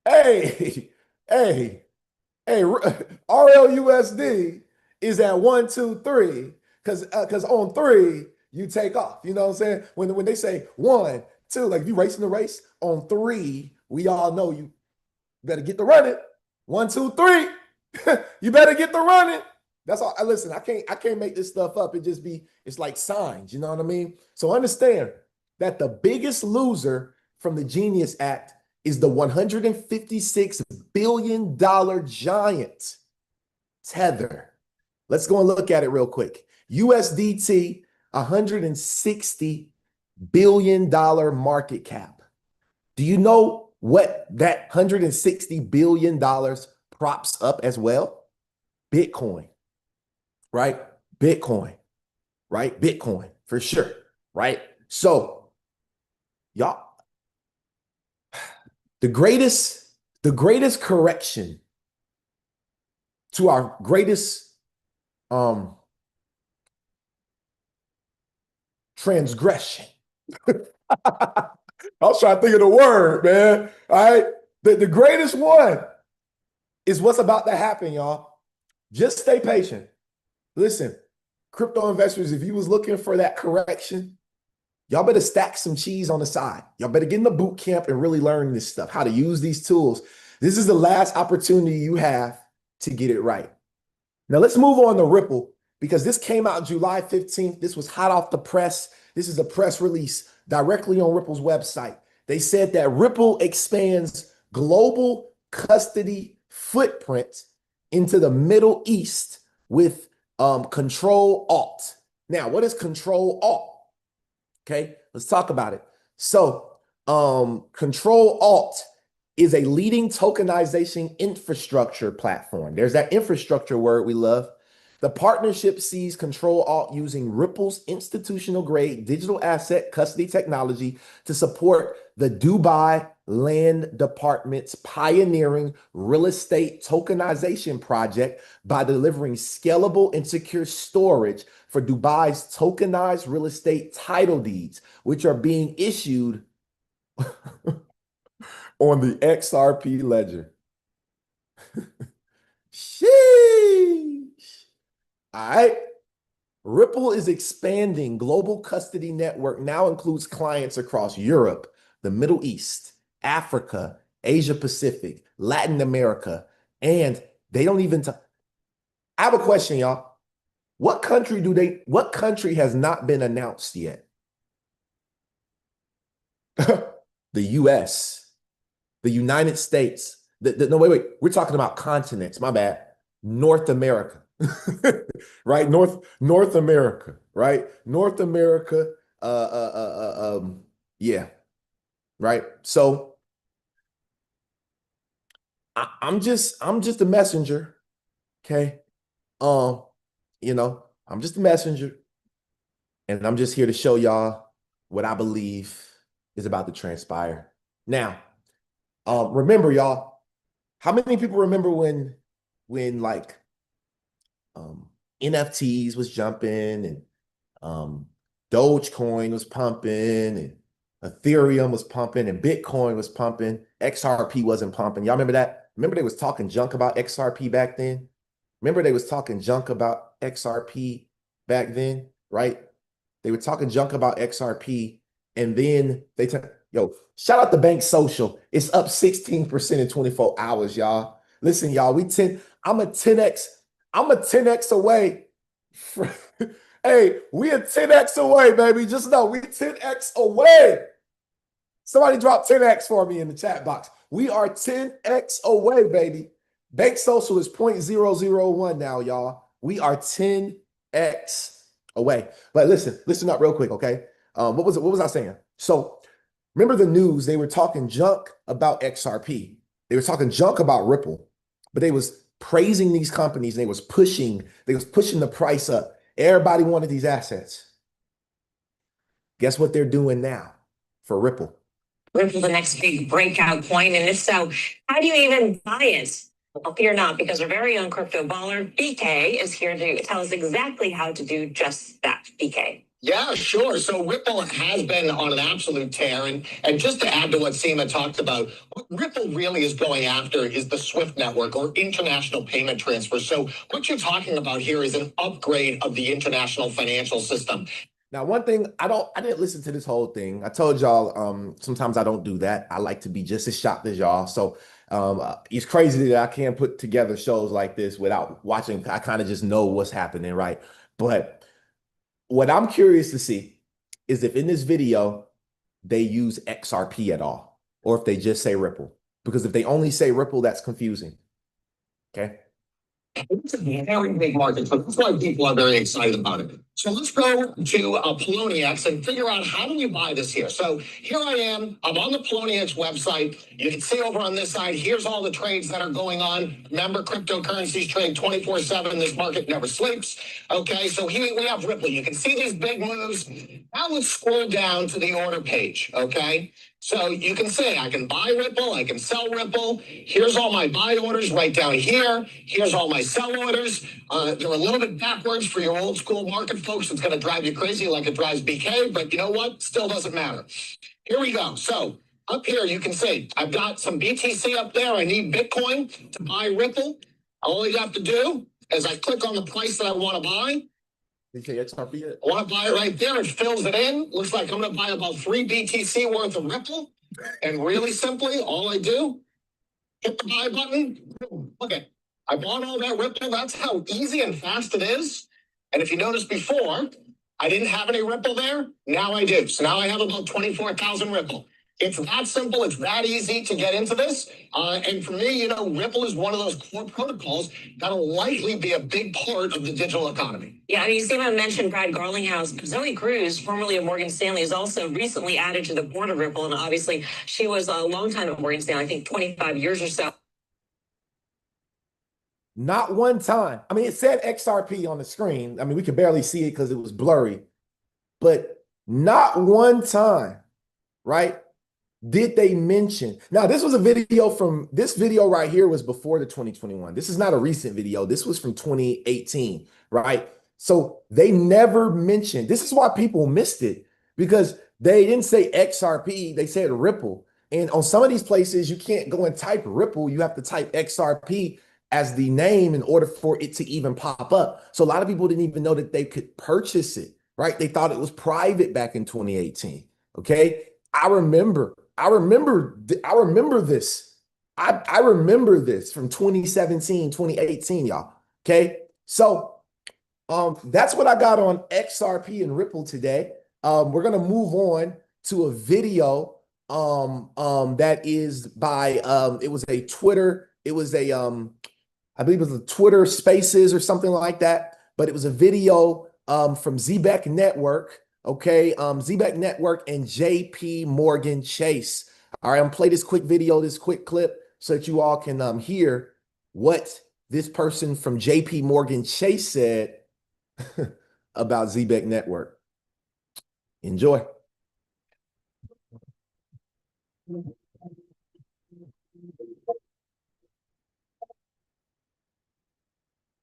hey, RLUSD is at 1, 2, 3. Because on 3, you take off. You know what I'm saying? When they say 1, 2, like if you're racing the race, on 3, we all know you better get the running. 1, 2, 3. You better get the running. That's all. Listen, I can't make this stuff up. It's like signs, you know what I mean? So understand that the biggest loser from the Genius Act is the $156 billion giant Tether. Let's go and look at it real quick. USDT, $160 billion market cap. Do you know what that $160 billion props up as well? Bitcoin, right? Bitcoin, right? Bitcoin for sure, right? So, y'all, the greatest correction to our greatest transgression. I was trying to think of the word, man. All right. The greatest one is what's about to happen, y'all. Just stay patient. Listen, crypto investors, if you was looking for that correction, y'all better stack some cheese on the side. Y'all better get in the boot camp and really learn this stuff, how to use these tools. This is the last opportunity you have to get it right. Now let's move on to Ripple, because this came out July 15th. This was hot off the press. This is a press release directly on Ripple's website. They said that Ripple expands global custody footprint into the Middle East with Control Alt. Now, what is Control Alt? Okay, let's talk about it. So, Control Alt is a leading tokenization infrastructure platform. There's that infrastructure word we love. The partnership sees Control Alt using Ripple's institutional grade digital asset custody technology to support the Dubai Land Department's pioneering real estate tokenization project by delivering scalable and secure storage for Dubai's tokenized real estate title deeds, which are being issued on the XRP ledger. Sheesh. All right. Ripple is expanding global custody network, now includes clients across Europe, the Middle East, Africa, Asia Pacific, Latin America, and they don't even I have a question, y'all. What country has not been announced yet? The US, the United States. No, wait. We're talking about continents. My bad. North America, right? North America, right? North America. Yeah, right. So I'm just a messenger, okay? I'm just a messenger, and I'm just here to show y'all what I believe is about to transpire. Now, remember, y'all, how many people remember when like NFTs was jumping and Dogecoin was pumping and Ethereum was pumping and Bitcoin was pumping, XRP wasn't pumping? Y'all remember that? Remember they was talking junk about XRP back then? Remember they was talking junk about XRP back then, right? They were talking junk about XRP, and then they shout out to Bank Social. It's up 16% in 24 hours, y'all. Listen, y'all, I'm a 10x away. Hey, we a 10x away, baby. Just know we 10x away. Somebody drop 10x for me in the chat box. We are 10x away, baby. Bank Social is 0.001 now, y'all. We are 10x away. But listen up real quick, okay? What was I saying? So remember the news, they were talking junk about XRP. They were talking junk about Ripple, but they was praising these companies. They was pushing the price up. Everybody wanted these assets. Guess what they're doing now for Ripple? Ripple's the next big breakout coin, and if so, how do you even buy it? Well, fear not, because our very own crypto baller, BK, is here to tell us exactly how to do just that. BK. Yeah, sure. So Ripple has been on an absolute tear. And just to add to what Seema talked about, what Ripple really is going after is the SWIFT network, or international payment transfer. So what you're talking about here is an upgrade of the international financial system. Now, one thing, I didn't listen to this whole thing. I told y'all sometimes I don't do that. I like to be just as shocked as y'all. So it's crazy that I can't put together shows like this without watching. I kind of just know what's happening, right? But what I'm curious to see is if in this video they use XRP at all, or if they just say Ripple. Because if they only say Ripple, that's confusing. Okay. It's a very big market, so that's why people are very excited about it. So let's go to Poloniex and figure out, how do you buy this here? So here I am. I'm on the Poloniex website. You can see over on this side, here's all the trades that are going on. Remember, cryptocurrencies trade 24/7. This market never sleeps. Okay, so here we have Ripple. You can see these big moves. Now let's scroll down to the order page, okay? So you can say, I can buy Ripple, I can sell Ripple. Here's all my buy orders right down here. Here's all my sell orders. They're a little bit backwards for your old school market folks. It's going to drive you crazy like it drives BK, but you know what? Still doesn't matter. Here we go. So up here, you can see I've got some BTC up there. I need Bitcoin to buy Ripple. All you have to do is I click on the price that I want to buy. XRP. I want to buy it right there. It fills it in. Looks like I'm going to buy about 3 BTC worth of Ripple. And really simply, all I do, hit the buy button. Okay, I bought all that Ripple. That's how easy and fast it is. And if you noticed before, I didn't have any Ripple there. Now I do. So now I have about 24,000 Ripple. It's that simple. It's that easy to get into this. And for me, Ripple is one of those core protocols that'll likely be a big part of the digital economy. Yeah, I mean, Stephen mentioned Brad Garlinghouse. Zoe Cruz, formerly of Morgan Stanley, is also recently added to the board of Ripple. And obviously, she was a long time at Morgan Stanley, I think 25 years or so. Not one time. I mean, it said XRP on the screen. I mean, we could barely see it because it was blurry. But not one time, right? Did they mention? Now, this was a video from, this video right here was before the 2021. This is not a recent video. This was from 2018, right? So they never mentioned, this is why people missed it, because they didn't say XRP, they said Ripple. And on some of these places, you can't go and type Ripple. You have to type XRP as the name in order for it to even pop up. So a lot of people didn't even know that they could purchase it, right? They thought it was private back in 2018, okay? I remember this. I remember this from 2017, 2018, y'all. Okay. So that's what I got on XRP and Ripple today. We're gonna move on to a video that is by it was a Twitter, it was a I believe it was a Twitter Spaces or something like that, but it was a video from Zbeck Network. Okay, Zbeck Network and JP Morgan Chase. All right, I'm gonna play this quick video, this quick clip, so that you all can hear what this person from JP Morgan Chase said about Zbeck Network. Enjoy.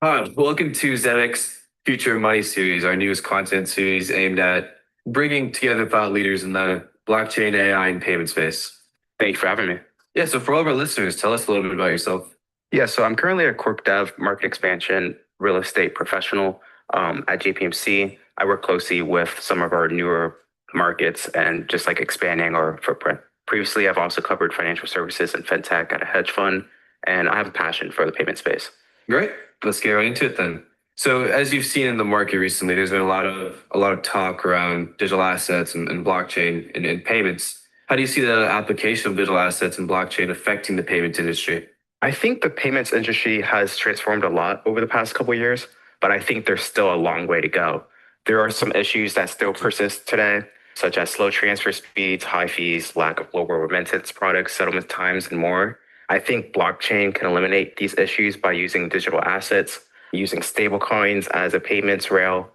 Hi, welcome to Zbeck's Future Money series, our newest content series aimed at bringing together thought leaders in the blockchain, AI, and payment space. Thanks for having me. Yeah, so for all of our listeners, tell us a little bit about yourself. Yeah, so I'm currently a corp dev, market expansion, real estate professional at JPMC. I work closely with some of our newer markets and just like expanding our footprint. Previously, I've also covered financial services and fintech at a hedge fund, and I have a passion for the payment space. Great, let's get right into it then. So as you've seen in the market recently, there's been a lot of talk around digital assets and blockchain and payments. How do you see the application of digital assets and blockchain affecting the payments industry? I think the payments industry has transformed a lot over the past couple of years, but I think there's still a long way to go. There are some issues that still persist today, such as slow transfer speeds, high fees, lack of global remittance products, settlement times, and more. I think blockchain can eliminate these issues by using digital assets, using stablecoins as a payments rail,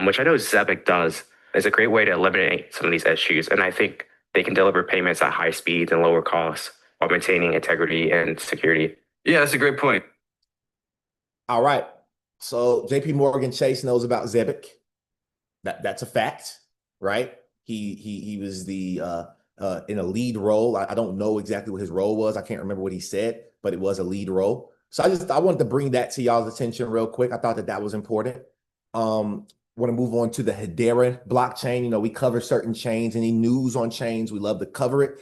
which I know Zbeck does, is a great way to eliminate some of these issues. And I think they can deliver payments at high speeds and lower costs while maintaining integrity and security. Yeah, that's a great point. All right. So JP Morgan Chase knows about Zbeck. That's a fact, right? He was the in a lead role. I don't know exactly what his role was. I can't remember what he said, but it was a lead role. So I wanted to bring that to y'all's attention real quick. I thought that was important. Want to move on to the Hedera blockchain. You know, we cover certain chains, any news on chains, we love to cover it.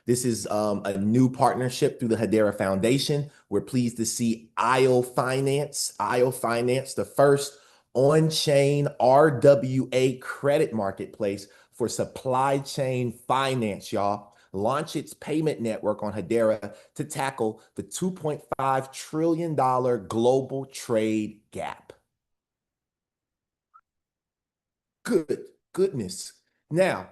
This is a new partnership through the Hedera Foundation. We're pleased to see IO Finance, the first on-chain RWA credit marketplace for supply chain finance, y'all. Launch its payment network on Hedera to tackle the $2.5 trillion global trade gap. Goodness. Now,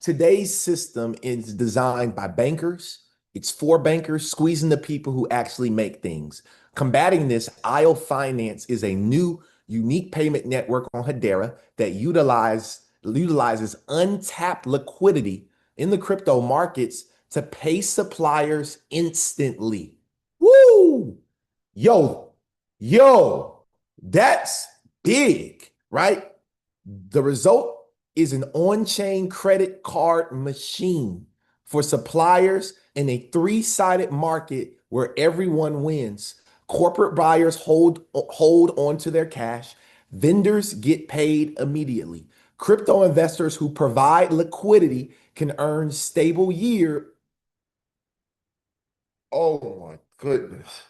today's system is designed by bankers. It's for bankers squeezing the people who actually make things. Combating this, IO Finance is a new unique payment network on Hedera that utilizes utilizes untapped liquidity in the crypto markets to pay suppliers instantly. Woo! Yo, that's big, right? The result is an on-chain credit card machine for suppliers in a three-sided market where everyone wins. Corporate buyers hold onto their cash. Vendors get paid immediately. Crypto investors who provide liquidity can earn stable yield. Oh my goodness.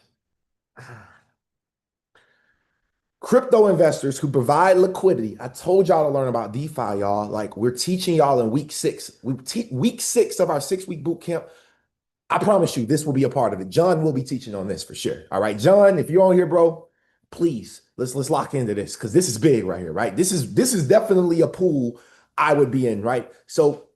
Crypto investors who provide liquidity. I told y'all to learn about DeFi, y'all. Like, we're teaching y'all in week 6. Week 6 of our 6-week boot camp. I promise you, this will be a part of it. John will be teaching on this for sure. All right, John, if you're on here, bro, please let's lock into this, because this is big right here, right? This is definitely a pool I would be in, right? So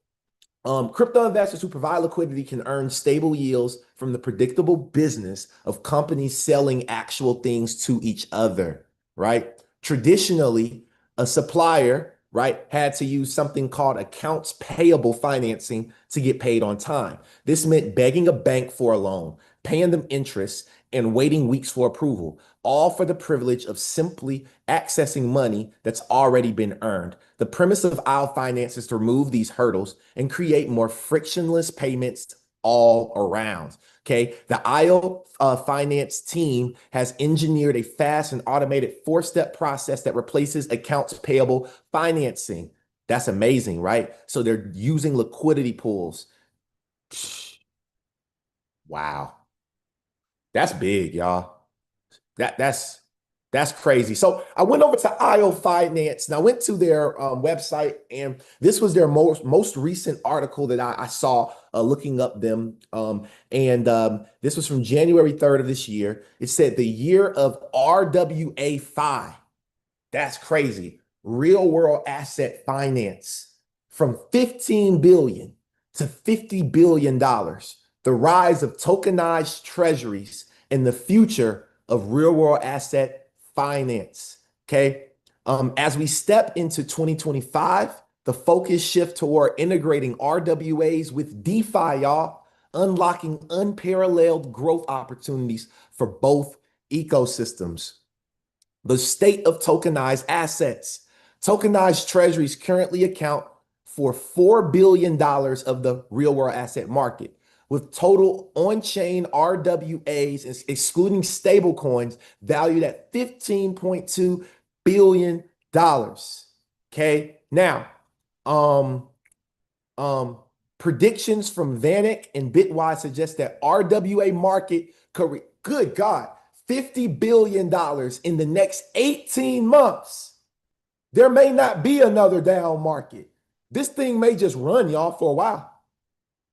crypto investors who provide liquidity can earn stable yields from the predictable business of companies selling actual things to each other, right? Traditionally, a supplier, right, had to use something called accounts payable financing to get paid on time. This meant begging a bank for a loan, paying them interest, and waiting weeks for approval, all for the privilege of simply accessing money that's already been earned. The premise of IO Finance is to remove these hurdles and create more frictionless payments all around. Okay, the IO Finance team has engineered a fast and automated 4-step process that replaces accounts payable financing. That's amazing, right? So they're using liquidity pools. Wow. That's big, y'all. That's crazy. So I went over to IO Finance and I went to their website, and this was their most recent article that I saw looking up them. This was from January 3rd of this year. It said the year of RWA5. That's crazy. Real world asset finance from 15 billion to $50 billion. The rise of tokenized treasuries and the future of real world asset finance. Okay. As we step into 2025, the focus shift toward integrating RWAs with DeFi, y'all, unlocking unparalleled growth opportunities for both ecosystems. The state of tokenized assets. Tokenized treasuries currently account for $4 billion of the real world asset market, with total on-chain RWAs, excluding stablecoins, valued at $15.2 billion. Okay, now, predictions from Vanek and Bitwise suggest that RWA market could, good God, $50 billion in the next 18 months. There may not be another down market. This thing may just run, y'all, for a while.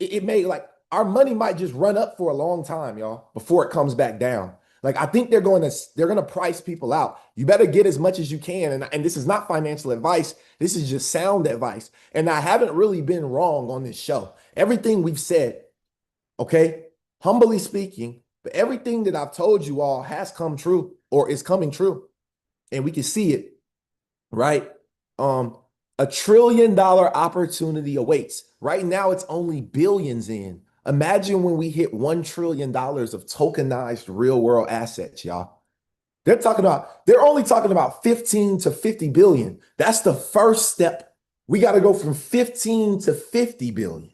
It may, like, our money might just run up for a long time, y'all, before it comes back down. Like, I think they're going to price people out. You better get as much as you can. And this is not financial advice. This is just sound advice. And I haven't really been wrong on this show. Everything we've said, okay, humbly speaking, but everything that I've told you all has come true or is coming true. And we can see it, right? $1 trillion opportunity awaits. Right now, it's only billions in. Imagine when we hit $1 trillion of tokenized real world assets, y'all. They're only talking about 15 to 50 billion. That's the first step. We got to go from 15 to 50 billion.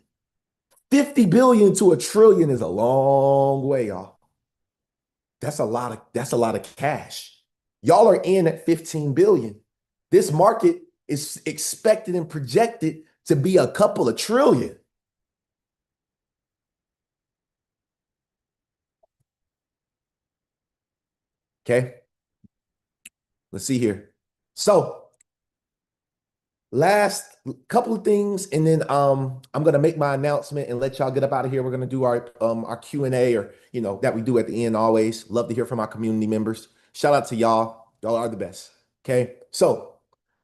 50 billion to $1 trillion is a long way, y'all. That's a lot of cash. Y'all are in at 15 billion. This market is expected and projected to be a couple of trillion. Okay. Let's see here. So last couple of things, and then I'm gonna make my announcement and let y'all get up out of here. We're gonna do our Q&A, or that we do at the end always. Love to hear from our community members. Shout out to y'all. Y'all are the best. Okay. So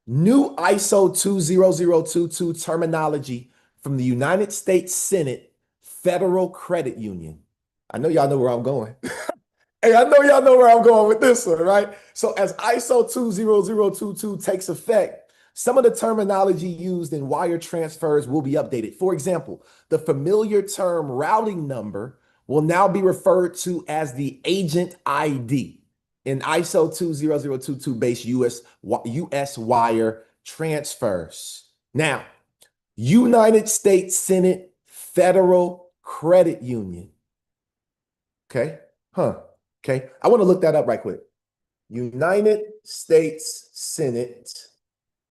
new ISO 20022 terminology from the United States Senate Federal Credit Union. I know y'all know where I'm going. Hey, I know y'all know where I'm going with this one, right? So as ISO 20022 takes effect, Some of the terminology used in wire transfers will be updated. For example, the familiar term routing number will now be referred to as the agent ID in ISO 20022 based US wire transfers. Now, United States Senate Federal Credit Union. Okay. Okay. I want to look that up right quick. United States Senate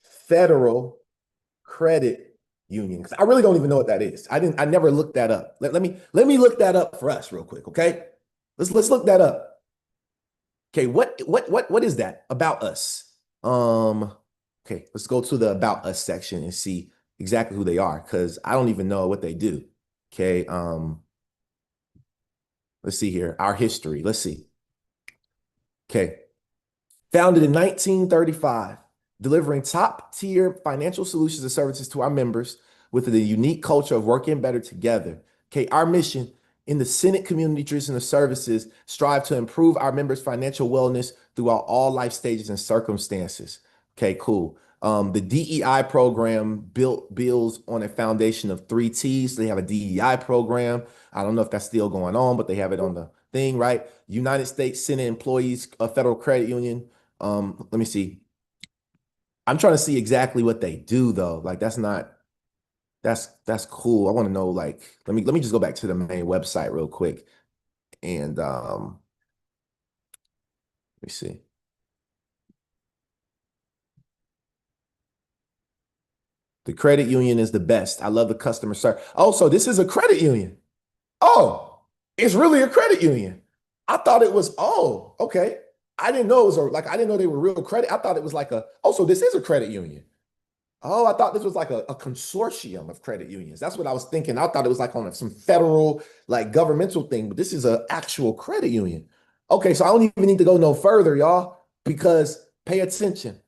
Federal Credit Union. Because I really don't even know what that is. I never looked that up. Let me look that up for us real quick. Okay. Let's look that up. Okay. What is that? About us. Okay, let's go to the About Us section and see exactly who they are, because I don't even know what they do. Okay, let's see here. Our history. Let's see. Okay. Founded in 1935, delivering top-tier financial solutions and services to our members with the unique culture of working better together. Okay, our mission in the Senate Community Traditional Services strive to improve our members' financial wellness throughout all life stages and circumstances. Okay, cool. The DEI program builds on a foundation of 3 T's. They have a DEI program. I don't know if that's still going on, but they have it on the thing, right? United States Senate Employees Federal Credit Union. Let me see. I'm trying to see exactly what they do though. Like that's cool. I want to know, like, let me just go back to the main website real quick. And let me see. The credit union is the best. I love the customer service. Oh, so this is a credit union. Oh, it's really a credit union. I thought it was, oh, okay. I didn't know it was I didn't know they were real credit. I thought it was like so this is a credit union. Oh, I thought this was like a consortium of credit unions. That's what I was thinking. I thought it was like on some federal, like governmental thing, but this is an actual credit union. Okay, so I don't even need to go no further, y'all, because pay attention.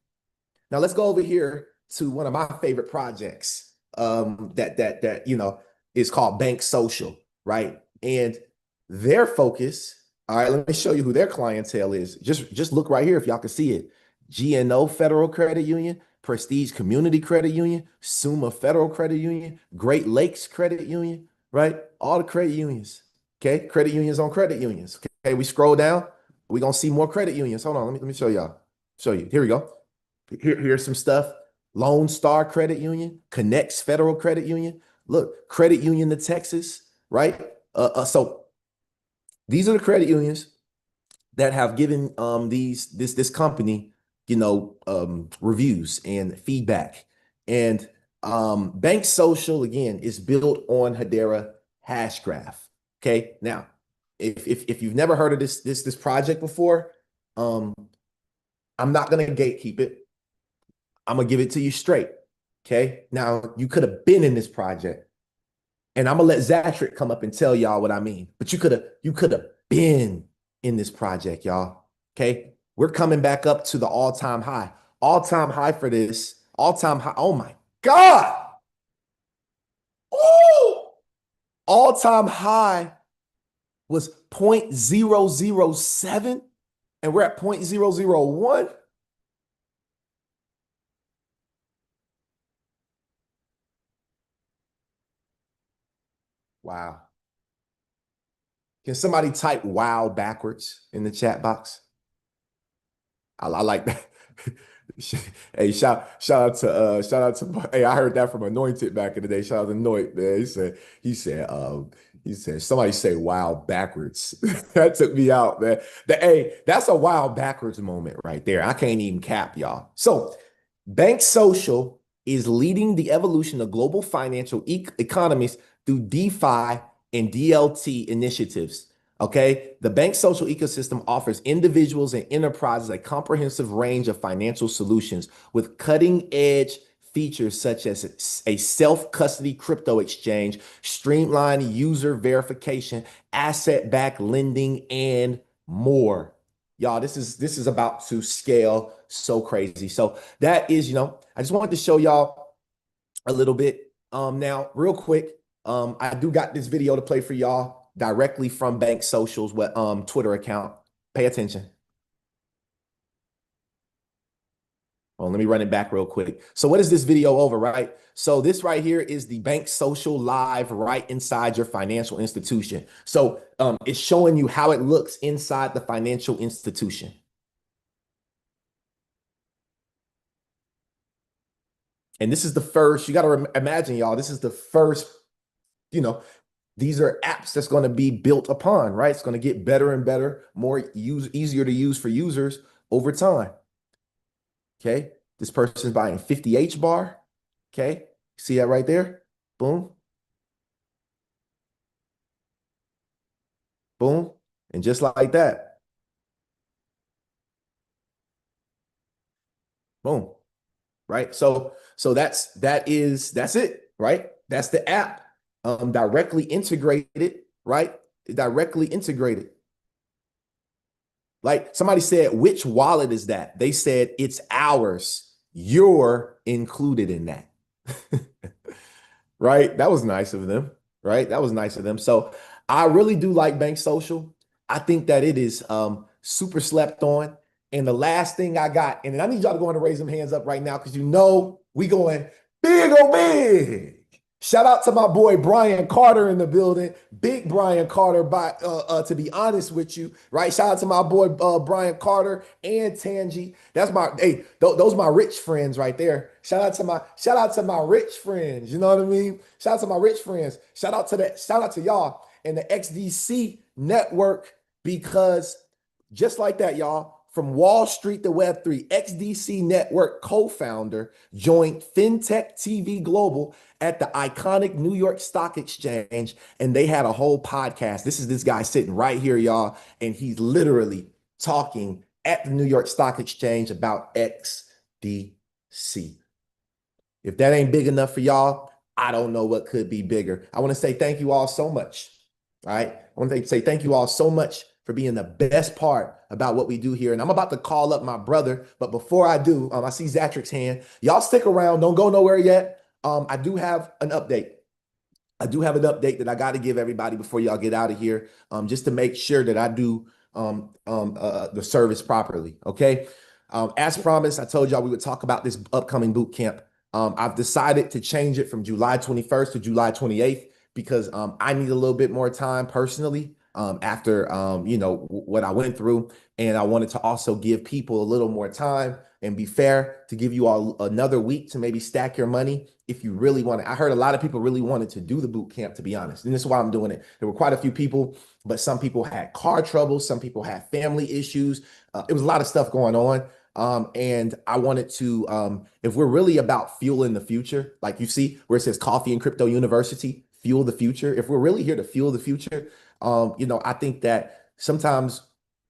Now let's go over here to one of my favorite projects that you know is called Bank Social, right? And their focus, all right, let me show you who their clientele is. Just look right here if y'all can see it. GNO Federal Credit Union, Prestige Community Credit Union, Summa Federal Credit Union, Great Lakes Credit Union, right? All the credit unions. Okay, credit unions on credit unions. Okay, we scroll down, we're gonna see more credit unions. Hold on, let me show y'all. Show you. Here we go. Here's some stuff. Lone Star Credit Union, Connects Federal Credit Union. Look, Credit Union of Texas, right? So these are the credit unions that have given this company, you know, reviews and feedback. And Bank Social, again, is built on Hedera Hashgraph. Okay, now if you've never heard of this project before, I'm not gonna gatekeep it. I'm gonna give it to you straight. Okay. Now you could have been in this project, and I'm gonna let Zatrick come up and tell y'all what I mean. But you could have been in this project, y'all. Okay. We're coming back up to the all-time high. All-time high for this. All-time high. Oh my God. Ooh. All-time high was 0.007, and we're at 0.001. Wow. Can somebody type wow backwards in the chat box? I like that. Hey, shout out to hey, I heard that from Anointed back in the day. Shout out to Anoint, man. He said somebody say wow backwards. That took me out, man. Hey, that's a wow backwards moment right there. I can't even cap, y'all. So Bank Social is leading the evolution of global financial economies through DeFi and DLT initiatives. Okay, the Bank Social ecosystem offers individuals and enterprises a comprehensive range of financial solutions with cutting-edge features such as a self-custody crypto exchange, streamlined user verification, asset-backed lending, and more. Y'all, this is about to scale so crazy. So that is, you know, I just wanted to show y'all a little bit. Now, real quick, I do got this video to play for y'all directly from Bank Social's Twitter account. Pay attention. Well, let me run it back real quick. So what is this video over, right? So this right here is the Bank Social Live right inside your financial institution. So it's showing you how it looks inside the financial institution. And this is the first, you got to imagine, y'all, this is the first, these are apps that's going to be built upon, right? It's going to get better and better, easier to use for users over time. Okay. This person's buying 50H bar. Okay. See that right there? Boom. Boom. And just like that. Boom. Right. So that's it, right? That's the app. Directly integrated, right? Directly integrated. Like somebody said, which wallet is that? They said, it's ours. You're included in that. Right? That was nice of them, right? That was nice of them. So I really do like Bank Social. I think that it is super slept on. And the last thing I got, and I need y'all to go and raise them hands up right now because we going big on big. Shout out to my boy Brian Carter in the building. Big Brian Carter, to be honest with you, right? Shout out to my boy Brian Carter and Tangi. That's those my rich friends right there. Shout out to my rich friends. You know what I mean? Shout out to my rich friends. Shout out to y'all and the XDC network, because just like that, y'all. From Wall Street to Web3, XDC Network co-founder joined FinTech TV Global at the iconic New York Stock Exchange, and they had a whole podcast. This is this guy sitting right here, y'all, and he's literally talking at the New York Stock Exchange about XDC. If that ain't big enough for y'all, I don't know what could be bigger. I want to say thank you all so much. All right. I want to say thank you all so much for being the best part about what we do here. And I'm about to call up my brother. But before I do, I see Zatric's hand. Y'all stick around. Don't go nowhere yet. I do have an update. That I got to give everybody before y'all get out of here, just to make sure that I do the service properly. Okay. As promised, I told y'all we would talk about this upcoming boot camp. I've decided to change it from July 21st to July 28th because I need a little bit more time personally. After what I went through, and I wanted to also give people a little more time and be fair to give you all another week to maybe stack your money if you really want it. I heard a lot of people really wanted to do the boot camp, to be honest, and this is why I'm doing it. There were quite a few people, but some people had car trouble, some people had family issues. It was a lot of stuff going on. And I wanted to, if we're really about fueling the future, like you see where it says Coffee and Crypto University, fuel the future. If we're really here to fuel the future, I think that sometimes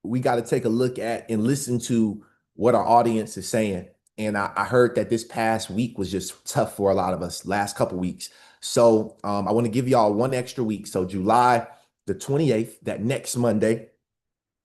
we got to take a look at and listen to what our audience is saying. And I heard that this past week was just tough for a lot of us, last couple weeks. So I want to give y'all one extra week. So July the 28th, that next Monday,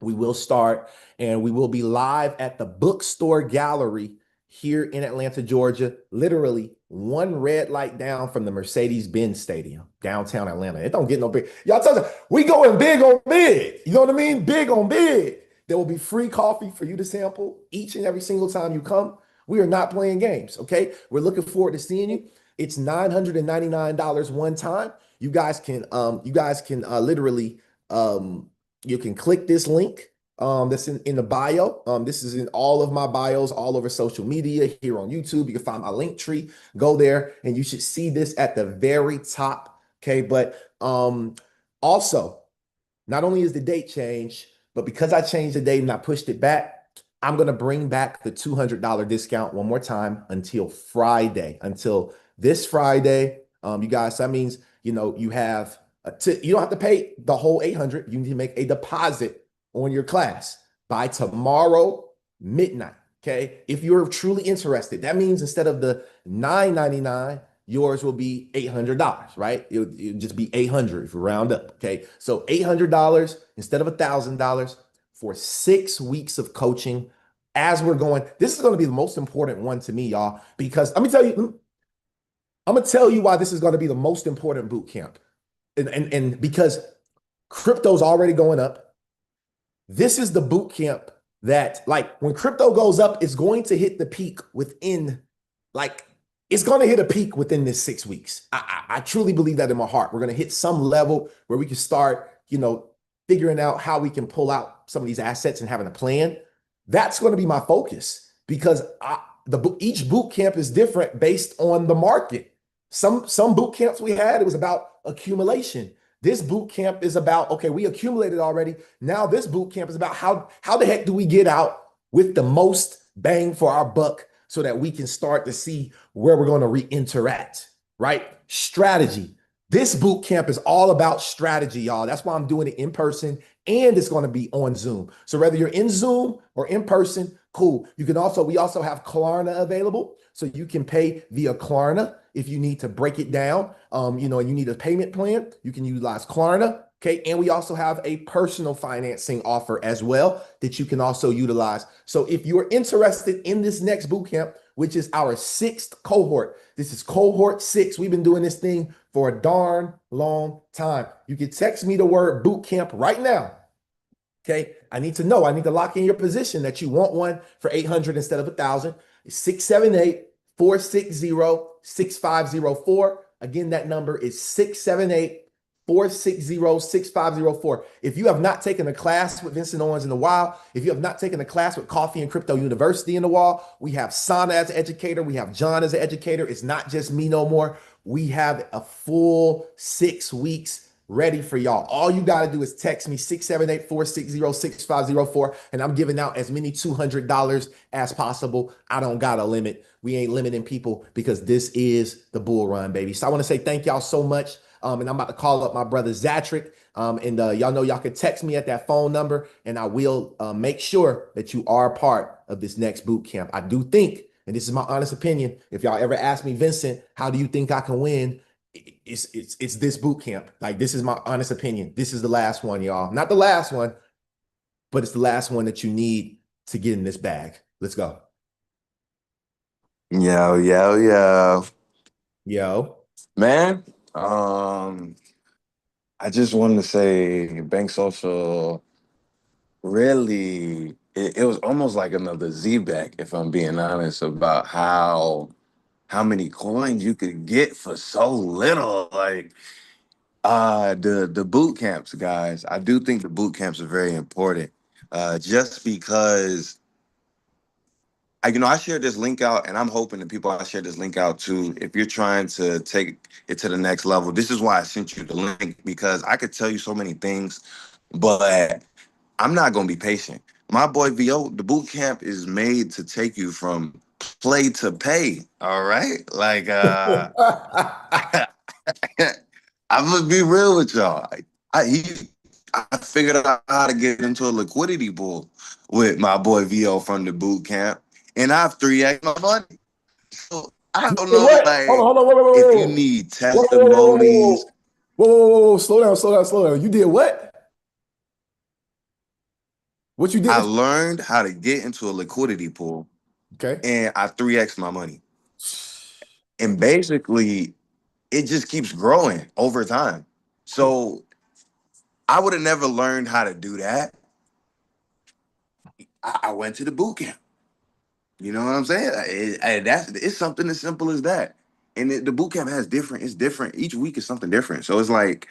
we will start, and we will be live at the Bookstore Gallery here in Atlanta, Georgia, literally one red light down from the Mercedes-Benz Stadium, downtown Atlanta. It don't get no big. Y'all tell me, we going big on big. You know what I mean? Big on big. There will be free coffee for you to sample each and every single time you come. We are not playing games, okay? We're looking forward to seeing you. It's $999 one time. You guys can literally, you can click this link that's in the bio. This is in all of my bios, all over social media, here on YouTube. You can find my link tree. Go there, and you should see this at the very top. Okay, but also, not only is the date changed, but because I changed the date and I pushed it back, I'm gonna bring back the $200 discount one more time until Friday, until this Friday. You guys, that means you have you don't have to pay the whole $800. You need to make a deposit on your class by tomorrow midnight. Okay, if you're truly interested, that means instead of the $999, yours will be $800, right? It'll just be $800 if you round up. Okay, so $800 instead of $1,000 for 6 weeks of coaching. As we're going, this is going to be the most important one to me, y'all, because I'm gonna tell you why this is going to be the most important boot camp, and because crypto's already going up. This is the boot camp that like when crypto goes up, it's going to hit the peak within like it's going to hit a peak within this 6 weeks. I truly believe that in my heart. We're going to hit some level where we can start, figuring out how we can pull out some of these assets and having a plan. That's going to be my focus because each boot camp is different based on the market. Some boot camps we had, it was about accumulation. This boot camp is about, okay, we accumulated already. Now this boot camp is about how the heck do we get out with the most bang for our buck so that we can start to see where we're going to re-interact, right? Strategy. This boot camp is all about strategy, y'all. That's why I'm doing it in person and it's going to be on Zoom. So whether you're in Zoom or in person, cool. We also have Klarna available. So you can pay via Klarna if you need to break it down, and you need a payment plan, you can utilize Klarna. Okay. And we also have a personal financing offer as well that you can also utilize. So if you're interested in this next boot camp, which is our 6th cohort, this is cohort 6. We've been doing this thing for a darn long time. You can text me the word boot camp right now. Okay. I need to lock in your position that you want one for 800 instead of 1,000. It's 678-460-6504. Again, that number is 678-460-6504. If you have not taken a class with Vincent Owens in a while, if you have not taken a class with Coffee and Crypto University in a while, we have Sana as an educator. We have John as an educator. It's not just me no more. We have a full 6 weeks ready for y'all. All you got to do is text me 678-460-6504, and I'm giving out as many $200 as possible. I don't got a limit. We ain't limiting people because this is the bull run, baby. So I want to say thank y'all so much. And I'm about to call up my brother Zatrick. And y'all know y'all can text me at that phone number, and I will make sure that you are a part of this next boot camp. I do think, and this is my honest opinion, if y'all ever ask me, Vincent, how do you think I can win? It's this boot camp. Like, this is my honest opinion. This is the last one, y'all. Not the last one, but it's the last one that you need to get in this bag. Let's go. Yo. Man, I just wanted to say Bank Social really, it was almost like another Z-back, if I'm being honest, about how many coins you could get for so little. Like, the boot camps, guys. I do think the boot camps are very important. Just because I shared this link out, and I'm hoping the people I share this link out to, if you're trying to take it to the next level, this is why I sent you the link, because I could tell you so many things, but I'm not going to be patient. My boy VO, the boot camp is made to take you from play to pay. All right. Like, I'm going to be real with y'all. I figured out how to get into a liquidity pool with my boy VO from the boot camp, and I've 3x my money. So I don't know, like, Hold on, if you need testimonies. Whoa. Slow down. You did what? What you did? I learned how to get into a liquidity pool. Okay. And I 3x my money. And basically, it just keeps growing over time. So I would have never learned how to do that. I went to the boot camp. You know what I'm saying? It's something as simple as that. And the boot camp it's different. Each week is something different. So it's like,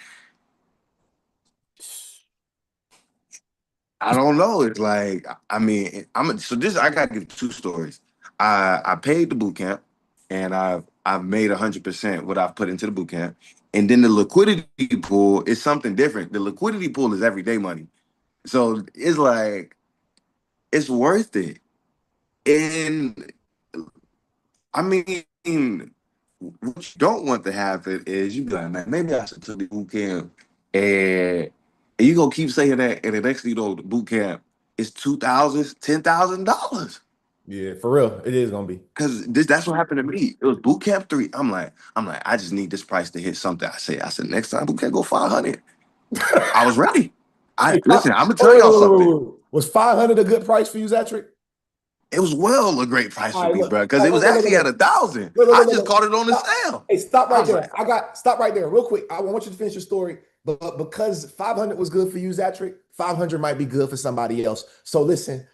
I don't know. It's like, I mean, I got to give 2 stories. I paid the boot camp, and I've made 100% what I've put into the boot camp. And then the liquidity pool is something different. The liquidity pool is everyday money. So it's like, it's worth it. And I mean, what you don't want to happen is you be like, man, maybe I should take the boot camp, and you gonna keep saying that, and the next thing you know, the boot camp is $2,000, $10,000. Yeah, for real, it is gonna be. Cause that's what happened to me. It was boot camp 3. I'm like, I just need this price to hit something. I said, next time boot camp go 500. I was ready. Listen, I'm gonna tell y'all something. Was 500 a good price for you, Zatrick? It was a great price for me, bro, because it was actually at 1,000. I just caught it on the sale. Hey, stop right there. Stop right there real quick. I want you to finish your story, but because 500 was good for you, Zatrick, 500 might be good for somebody else. So listen,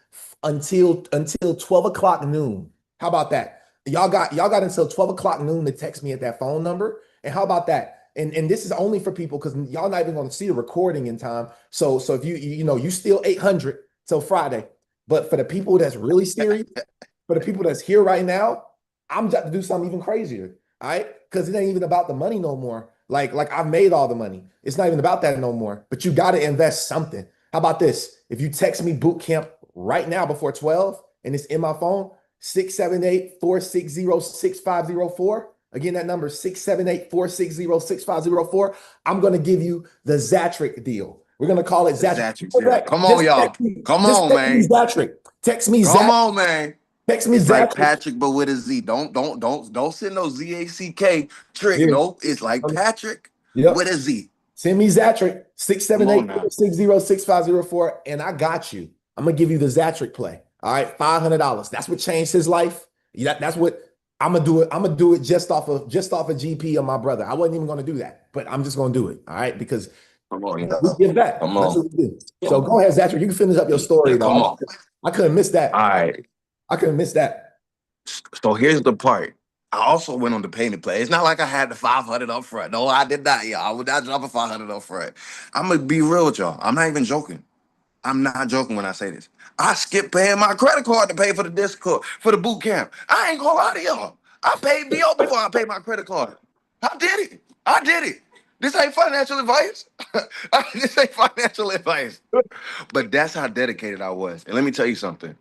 until 12 o'clock noon. How about that? Y'all got until 12 o'clock noon to text me at that phone number. And how about that? And this is only for people because y'all not even going to see the recording in time. So if you still 800 till Friday. But for the people that's really serious, for the people that's here right now, I'm about to do something even crazier. All right. Because it ain't even about the money no more. Like I've made all the money. It's not even about that no more. But you got to invest something. How about this? If you text me boot camp right now before 12 and it's in my phone, 678-460-6504. Again, that number is 678-460-6504. I'm going to give you the Zatric deal. We're going to call it Zatric. Come on, y'all. Come on, man. Zatric. Text me Zatric. Come on, man. Text me It's Zatric. like Patrick, but with a Z. Don't send no ZACK trick. Yeah. No, it's like Patrick with a Z. Send me Zatric, 678-460-6504, and I got you. I'm going to give you the Zatric play. All right, $500. That's what changed his life. Yeah, that's what I'm gonna do it. I'm gonna do it just off of GP of my brother. I wasn't even gonna do that, but I'm just gonna do it. All right, because we give back. That's what we do. So go ahead, Zatric. You can finish up your story. Come on. I couldn't miss that. All right. I couldn't miss that. So here's the part. I also went on the payment play. It's not like I had the 500 up front. No, I did not. Yeah, I would not drop a 500 up front. I'm gonna be real with y'all. I'm not even joking. I'm not joking when I say this. I skipped paying my credit card to pay for the Discord, for the boot camp. I ain't gonna lie to y'all. I paid BO before I paid my credit card. I did it. I did it. This ain't financial advice. This ain't financial advice. But that's how dedicated I was. And let me tell you something.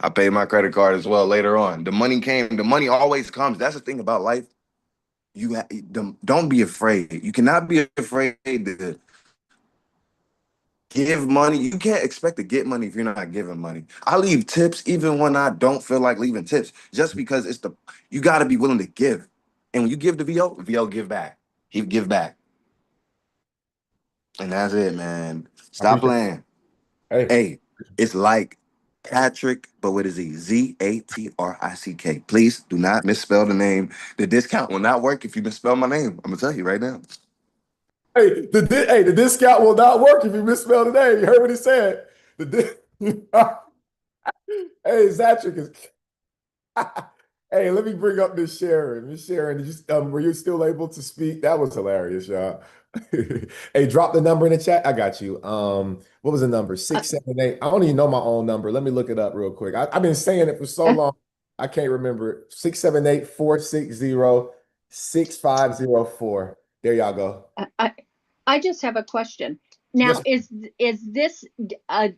I paid my credit card as well later on. The money came. The money always comes. That's the thing about life. Don't be afraid. You cannot be afraid to give money. You can't expect to get money if you're not giving money. I leave tips even when I don't feel like leaving tips, just because you got to be willing to give. And when you give to VO give back. He give back. And that's it, man. Stop playing. Hey, it's like Patrick, but what is he? Zatrick. Please do not misspell the name. The discount will not work if you misspell my name. I'm gonna tell you right now. Hey, the discount will not work if you misspell the name. You heard what he said. Hey, Zatric is. Hey, let me bring up Miss Sharon. Miss Sharon, were you still able to speak? That was hilarious, y'all. Hey, drop the number in the chat. I got you. What was the number? 678. I don't even know my own number. Let me look it up real quick. I've been saying it for so long. I can't remember it. 678-460-6504. There y'all go. I just have a question. Now, is this a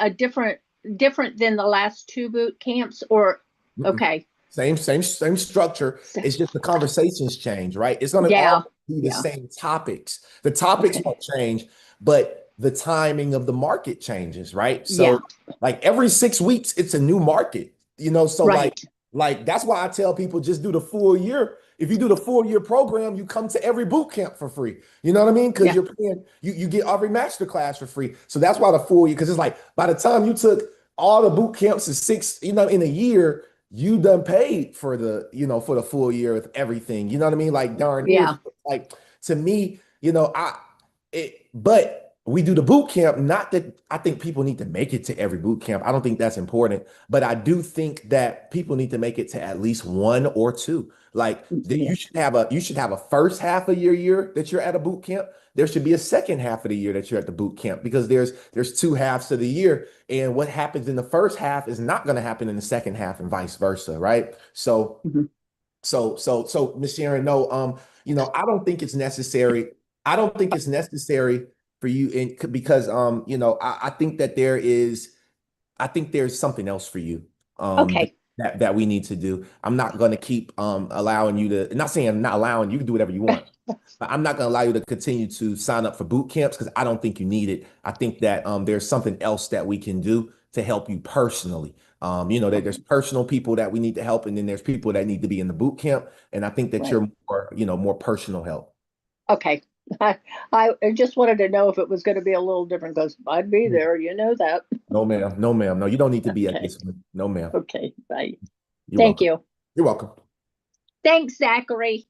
different than the last two boot camps, or okay? Same structure. It's just the conversations change, right? It's going to all be the same topics. The topics won't change, but the timing of the market changes, right? So like every 6 weeks, it's a new market, so like that's why I tell people just do the full year. If you do the full year program, you come to every boot camp for free. You know what I mean? Because you're paying, you get every master class for free. So that's why the full year, because it's like by the time you took all the boot camps in in a year, you done paid for the, for the full year with everything. You know what I mean? Like darn, like to me, but we do the boot camp. Not that I think people need to make it to every boot camp. I don't think that's important, but I do think that people need to make it to at least one or two. Like you should have a first half of your year that you're at a boot camp. There should be a second half of the year that you're at the boot camp, because there's two halves of the year, and what happens in the first half is not going to happen in the second half, and vice versa, right? So, so Ms. Sharon, no, I don't think it's necessary. I don't think it's necessary for you, because I think that there's something else for you. That we need to do. I'm not going to keep allowing you to, not saying I'm not allowing you to do whatever you want, but I'm not going to allow you to continue to sign up for boot camps, because I don't think you need it. I think that there's something else that we can do to help you personally. That there's personal people that we need to help, and then there's people that need to be in the boot camp. And I think that you're more personal help. Okay. I just wanted to know if it was going to be a little different, because I'd be there, that. No, ma'am. No, ma'am. No, you don't need to be at this one. No, ma'am. Okay, bye. Thank you. You're welcome. Thanks, Zachary.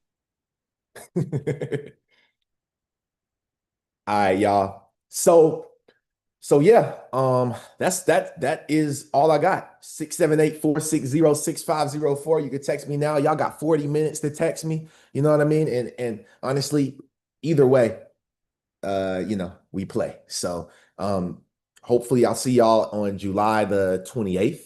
All right, y'all. So So yeah, that is all I got. 678-460-6504. You can text me now. Y'all got 40 minutes to text me. You know what I mean? And honestly, either way, we play. So hopefully I'll see y'all on July the 28th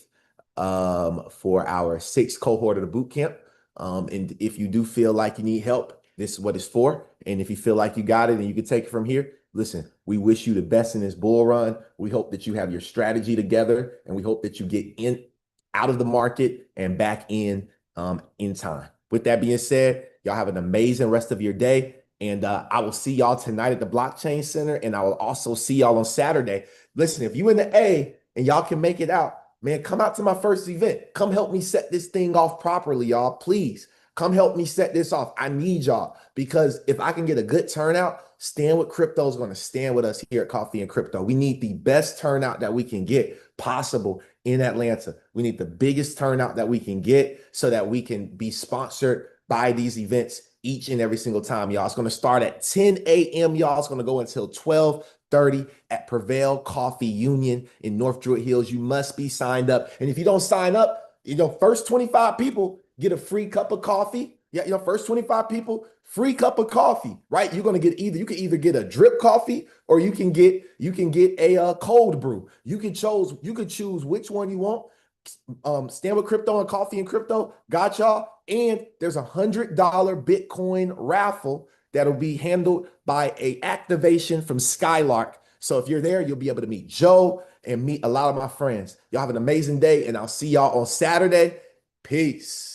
for our 6th cohort of the boot camp. And if you do feel like you need help, this is what it's for. And if you feel like you got it and you can take it from here, listen, we wish you the best in this bull run. We hope that you have your strategy together, and we hope that you get out of the market and back in time. With that being said, y'all have an amazing rest of your day. And I will see y'all tonight at the Blockchain Center, and I will also see y'all on Saturday. Listen, if you in the A and y'all can make it out, man, come out to my first event. Come help me set this thing off properly, y'all. Please come help me set this off. I need y'all, because if I can get a good turnout, Stand with Crypto is going to stand with us here at Coffee and Crypto. We need the best turnout that we can get possible in Atlanta. We need the biggest turnout that we can get so that we can be sponsored by these events each and every single time, y'all. It's going to start at 10 a.m., y'all. It's going to go until 12:30 at Prevail Coffee Union in North Druid Hills. You must be signed up. And if you don't sign up, first 25 people get a free cup of coffee. Yeah, first 25 people, free cup of coffee, right? You're going to get you can either get a drip coffee or you can get a cold brew. You can choose which one you want. Stand with Crypto and Coffee and Crypto got y'all. And there's $100 Bitcoin raffle that'll be handled by a activation from Skylark. So if you're there, you'll be able to meet Joe and meet a lot of my friends. Y'all have an amazing day, and I'll see y'all on Saturday. Peace.